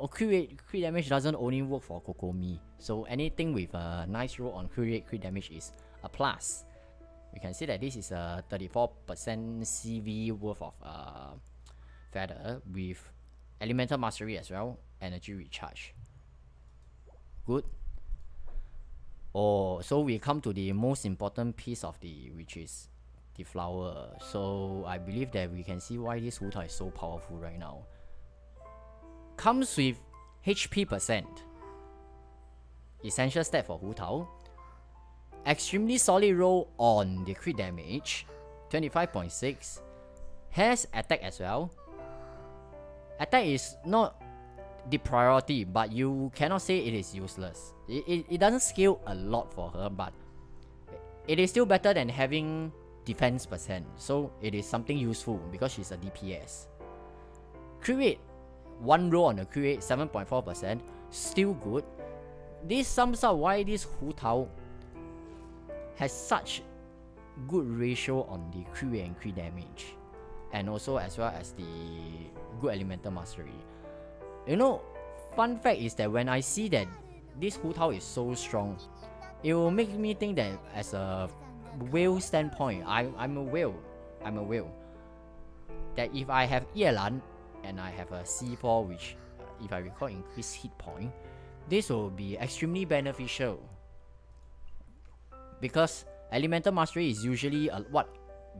Crit damage doesn't only work for Kokomi. So anything with a nice roll on crit damage is a plus. We can see that this is a 34% CV worth of feather with Elemental Mastery as well. Energy recharge. Good. Oh, so we come to the most important piece of which is the flower. So I believe that we can see why this Hu Tao is so powerful right now. Comes with HP %. Essential stat for Hu Tao. Extremely solid roll on the crit damage, 25.6. Has attack as well. Attack is not the priority, but you cannot say it is useless. It doesn't scale a lot for her, but it is still better than having defense %. So it is something useful because she's a DPS. Crit rate, one roll on the crit rate, 7.4%, still good. This sums up why this Hu Tao has such good ratio on the crit rate and crit damage, and also as well as the good Elemental Mastery. You know, fun fact is that when I see that this Hu Tao is so strong, it will make me think that as a whale standpoint, I'm a whale. That if I have Yelan and I have a C4, which if I recall increase hit point, this will be extremely beneficial. Because Elemental Mastery is usually what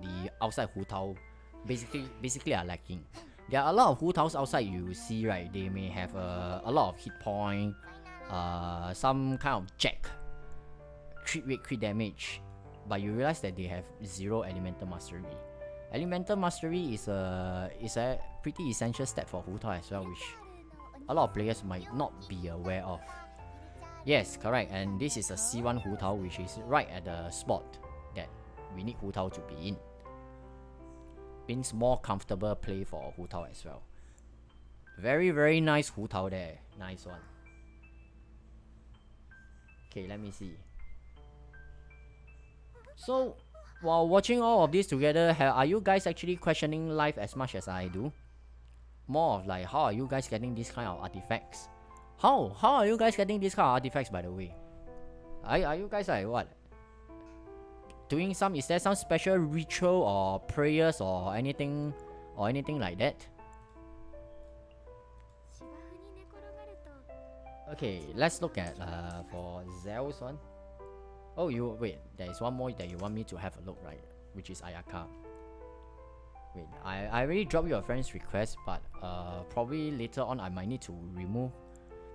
the outside Hu Tao basically are lacking. There are a lot of Hu Taos outside you see, right? They may have a lot of hit point, some kind of jack, crit rate, crit damage, but you realize that they have 0 Elemental Mastery. Elemental Mastery is a pretty essential stat for Hu Tao as well, which a lot of players might not be aware of. Yes, correct. And this is a C1 Hu Tao, which is right at the spot that we need Hu Tao to be in. Means more comfortable play for Hu Tao as well. Very, very nice Hu Tao there. Nice one. Okay, let me see. So, while watching all of this together, are you guys actually questioning life as much as I do? More of like, how are you guys getting these kind of artifacts? How are you guys getting these kind of artifacts, by the way? Are you guys like what? Doing some, is there some special ritual or prayers or anything like that? Okay, let's look at for Zell's one. Oh, wait, there is one more that you want me to have a look, right? Which is Ayaka. Wait, I already dropped your friend's request, but probably later on I might need to remove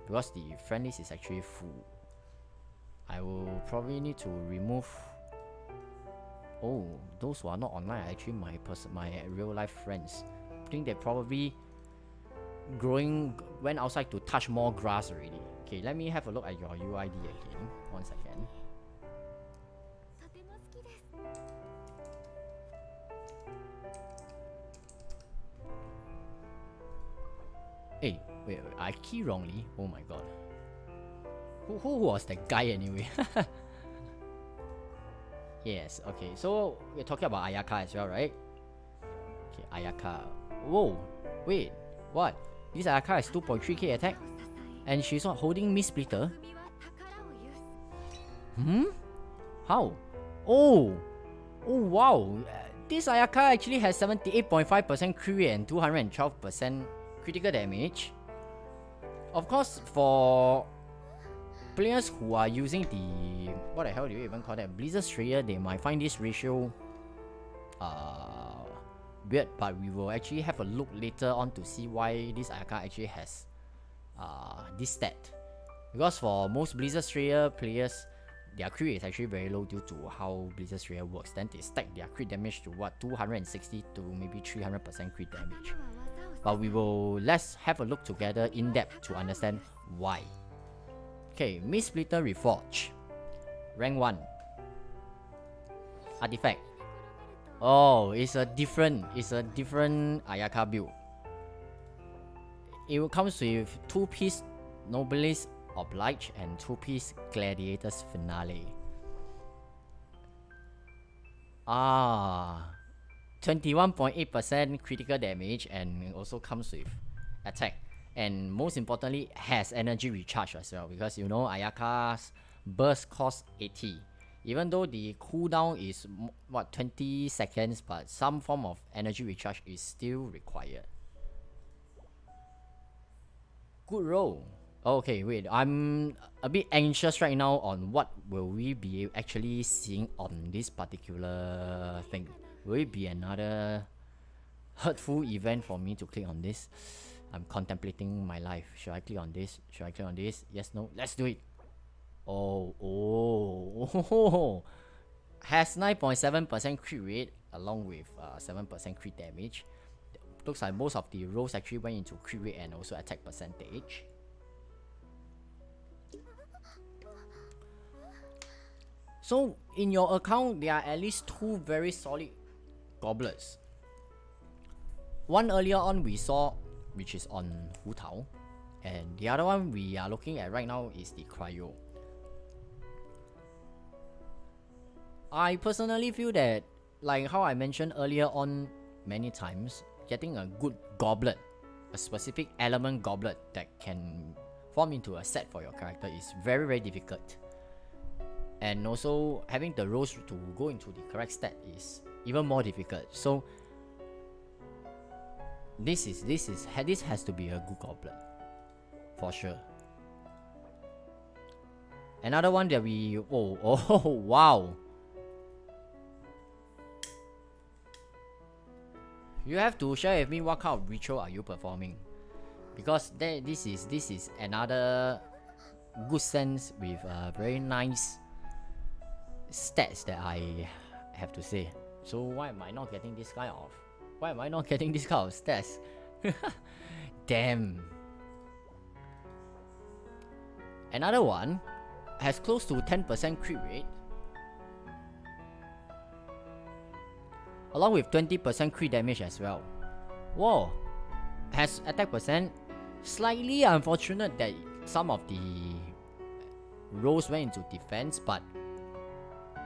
because the friend list is actually full. I will probably need to remove. Oh, those who are not online are actually my real life friends. I think they probably went outside to touch more grass already. Okay, let me have a look at your UID again. 1 second. Hey, wait, I key wrongly. Oh my god. Who was that guy anyway? Yes, okay. So we're talking about Ayaka as well, right? Okay, Ayaka. Whoa, wait, what? This Ayaka has 2.3k attack, and she's not holding Miss Splitter. How? Oh wow. This Ayaka actually has 78.5% crit rate and 212% critical damage. Of course, for players who are using the, what the hell do you even call that, Blizzard Strayer, they might find this ratio weird, but we will actually have a look later on to see why this Ayaka actually has this stat. Because for most Blizzard Strayer players, their crit is actually very low due to how Blizzard Strayer works. Then they stack their crit damage to what, 260 to maybe 300% crit damage. But let's have a look together in depth to understand why. Okay, Miss Splitter Reforge, rank 1. Artifact. Oh, it's a different Ayaka build. It comes with 2-piece Nobilis Oblige and 2-piece Gladiators Finale. 21.8% critical damage, and also comes with attack. And most importantly, has energy recharge as well, because you know Ayaka's burst costs 80. Even though the cooldown is 20 seconds, but some form of energy recharge is still required. Good roll. Okay, wait, I'm a bit anxious right now on what will we be actually seeing on this particular thing. Will it be another hurtful event for me to click on this? I'm contemplating my life. Should I click on this? Should I click on this? Yes, no? Let's do it. Oh. Has 9.7% crit rate along with 7% crit damage. Looks like most of the rolls actually went into crit rate and also attack percentage. So in your account, there are at least 2 very solid goblets. One earlier on we saw, which is on Hu Tao, and the other one we are looking at right now is the Cryo. I personally feel that, like how I mentioned earlier on many times, getting a good goblet, a specific element goblet that can form into a set for your character is very, very difficult. And also having the rolls to go into the correct stat is even more difficult. So this has to be a good goblet for sure. Another one that we wow. You have to share with me what kind of ritual are you performing, because this is another good sense with very nice stats that I have to say. So why am I not getting this kind of stats? Damn. Another one has close to 10% crit rate, along with 20% crit damage as well. Whoa, has attack percent. Slightly unfortunate that some of the roles went into defense, but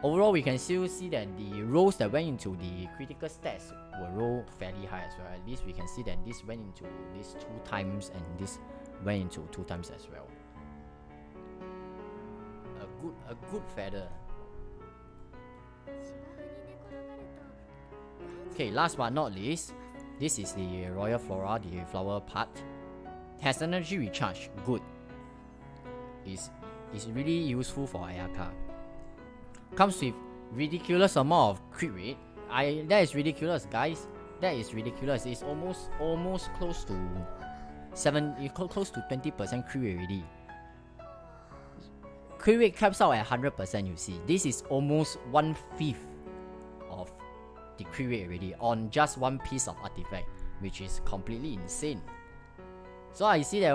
overall we can still see that the rolls that went into the critical stats were rolled fairly high as well. At least we can see that this went into this 2 times and this went into 2 times as well. A good feather. Okay, last but not least, this is the Royal Flora, the flower part. Has energy recharge, good. Is really useful for Ayaka. Comes with ridiculous amount of crit rate. That is ridiculous, guys. That is ridiculous. It's almost close to close to 20% crit rate already. Crit rate caps out at 100%. You see, this is almost 1/5 of the crit rate already on just one piece of artifact, which is completely insane. So I see that.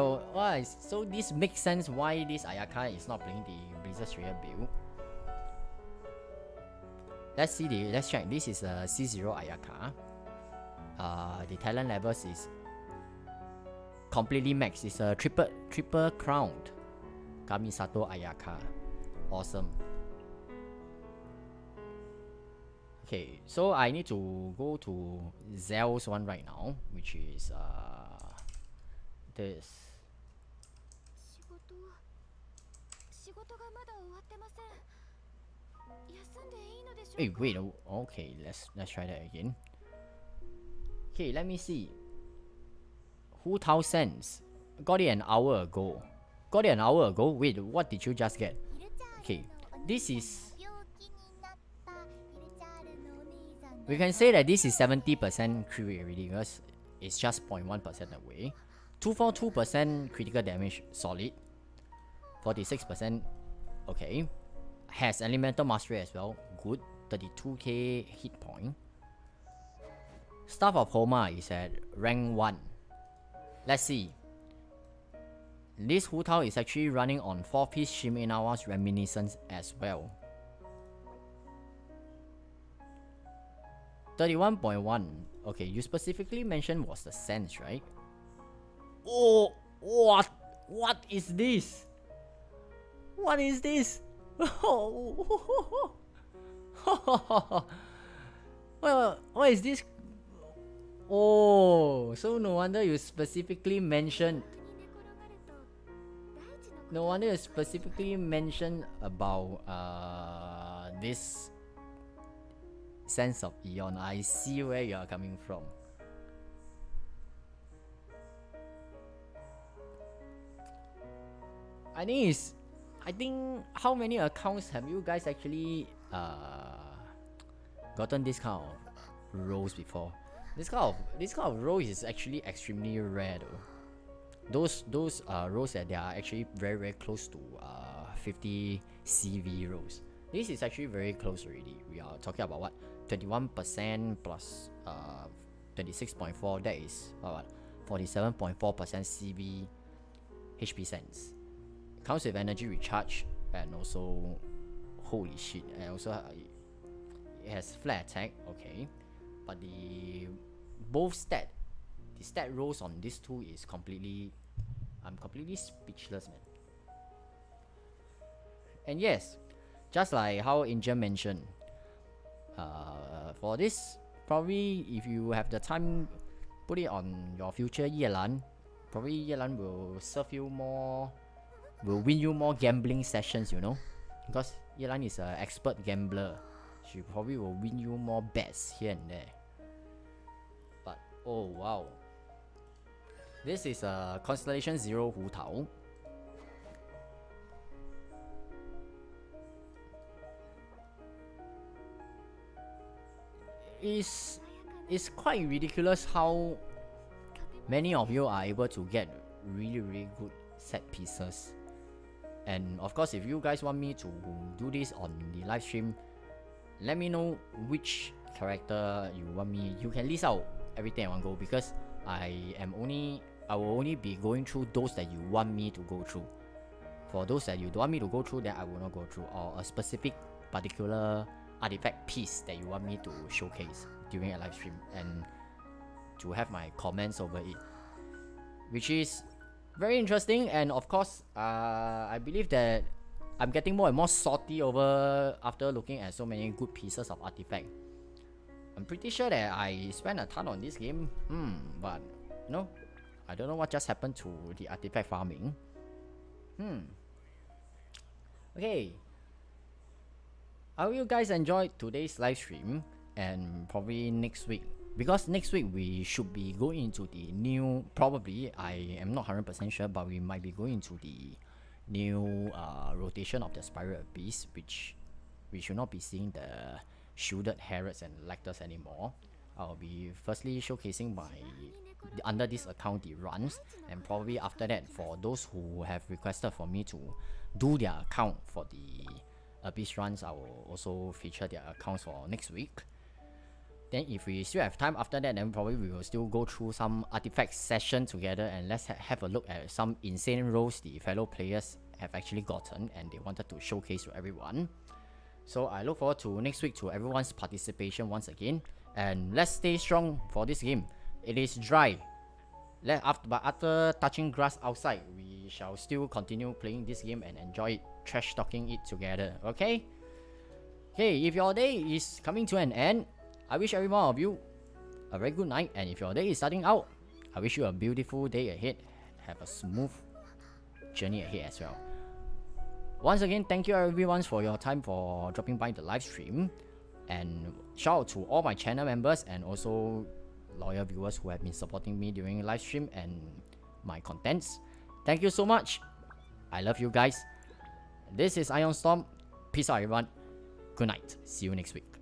So this makes sense why this Ayaka is not playing the Blizzard Slayer build. Let's check. This is a C0 Ayaka. The talent levels is completely max. It's a triple crowned Kamisato Ayaka. Awesome. Okay, so I need to go to Zell's one right now, which is this. Hey, wait. Okay, let's try that again. Okay, let me see. Hu Tao Sense. Got it an hour ago. Wait, what did you just get? Okay, this is. We can say that this is 70% crit rate already because it's just 0.1% away. 242% critical damage, solid. 46%, okay. Has Elemental Mastery as well, good. 32k hit point. Staff of Homa is at rank 1. Let's see. This Hu Tao is actually running on 4-piece Shimenawa's Reminiscence as well. 31.1. Okay, you specifically mentioned was the sense, right? Oh, what is this? What is this? Well, what is this? Oh, so no wonder you specifically mentioned. No wonder you specifically mentioned about this sense of Eon. I see where you are coming from. I think how many accounts have you guys actually gotten this kind of roles before? This kind of role is actually extremely rare though. Those roles that they are actually very close to 50 CV roles. This is actually very close already. We are talking about what, 21% plus 26.4. That is what, 47.4% CV HP sense. Comes with energy recharge and also holy shit, and also it has flat attack. Okay, but the stat rolls on this two is I'm completely speechless, man. And yes, just like how Angel mentioned, for this, probably if you have the time, put it on your future Yelan. Probably Yelan will serve you more, will win you more gambling sessions, you know, because Yelan is an expert gambler. She probably will win you more bets here and there. But oh wow, this is a Constellation 0 Hu Tao. It's quite ridiculous how many of you are able to get really good set pieces. And of course, if you guys want me to do this on the live stream, let me know which character you want me. You can list out everything in one go, because I will only be going through those that you want me to go through. For those that you don't want me to go through, then I will not go through, or a specific particular artifact piece that you want me to showcase during a live stream, and to have my comments over it, which is very interesting. And of course, I believe that I'm getting more and more salty over after looking at so many good pieces of artifact. I'm pretty sure that I spent a ton on this game, but no, I don't know what just happened to the artifact farming. Okay, I hope you guys enjoyed today's live stream, and probably next week, because next week we should be going into the new, probably, I am not 100% sure, but we might be going into the new rotation of the Spiral Abyss, which we should not be seeing the shielded Harrods and Lectors anymore. I'll be firstly showcasing my under this account the runs, and probably after that, for those who have requested for me to do their account for the Abyss runs, I will also feature their accounts for next week. Then if we still have time after that, then probably we will still go through some artifact session together, and let's have a look at some insane rolls the fellow players have actually gotten and they wanted to showcase to everyone. So I look forward to next week to everyone's participation once again, and let's stay strong for this game. It is dry, but after touching grass outside, we shall still continue playing this game and enjoy it, trash talking it together. Okay, if your day is coming to an end, I wish every one of you a very good night, and if your day is starting out, I wish you a beautiful day ahead. Have a smooth journey ahead as well. Once again, thank you everyone for your time for dropping by the live stream, and shout out to all my channel members and also loyal viewers who have been supporting me during live stream and my contents. Thank you so much. I love you guys. This is IonStorm. Peace out everyone. Good night. See you next week.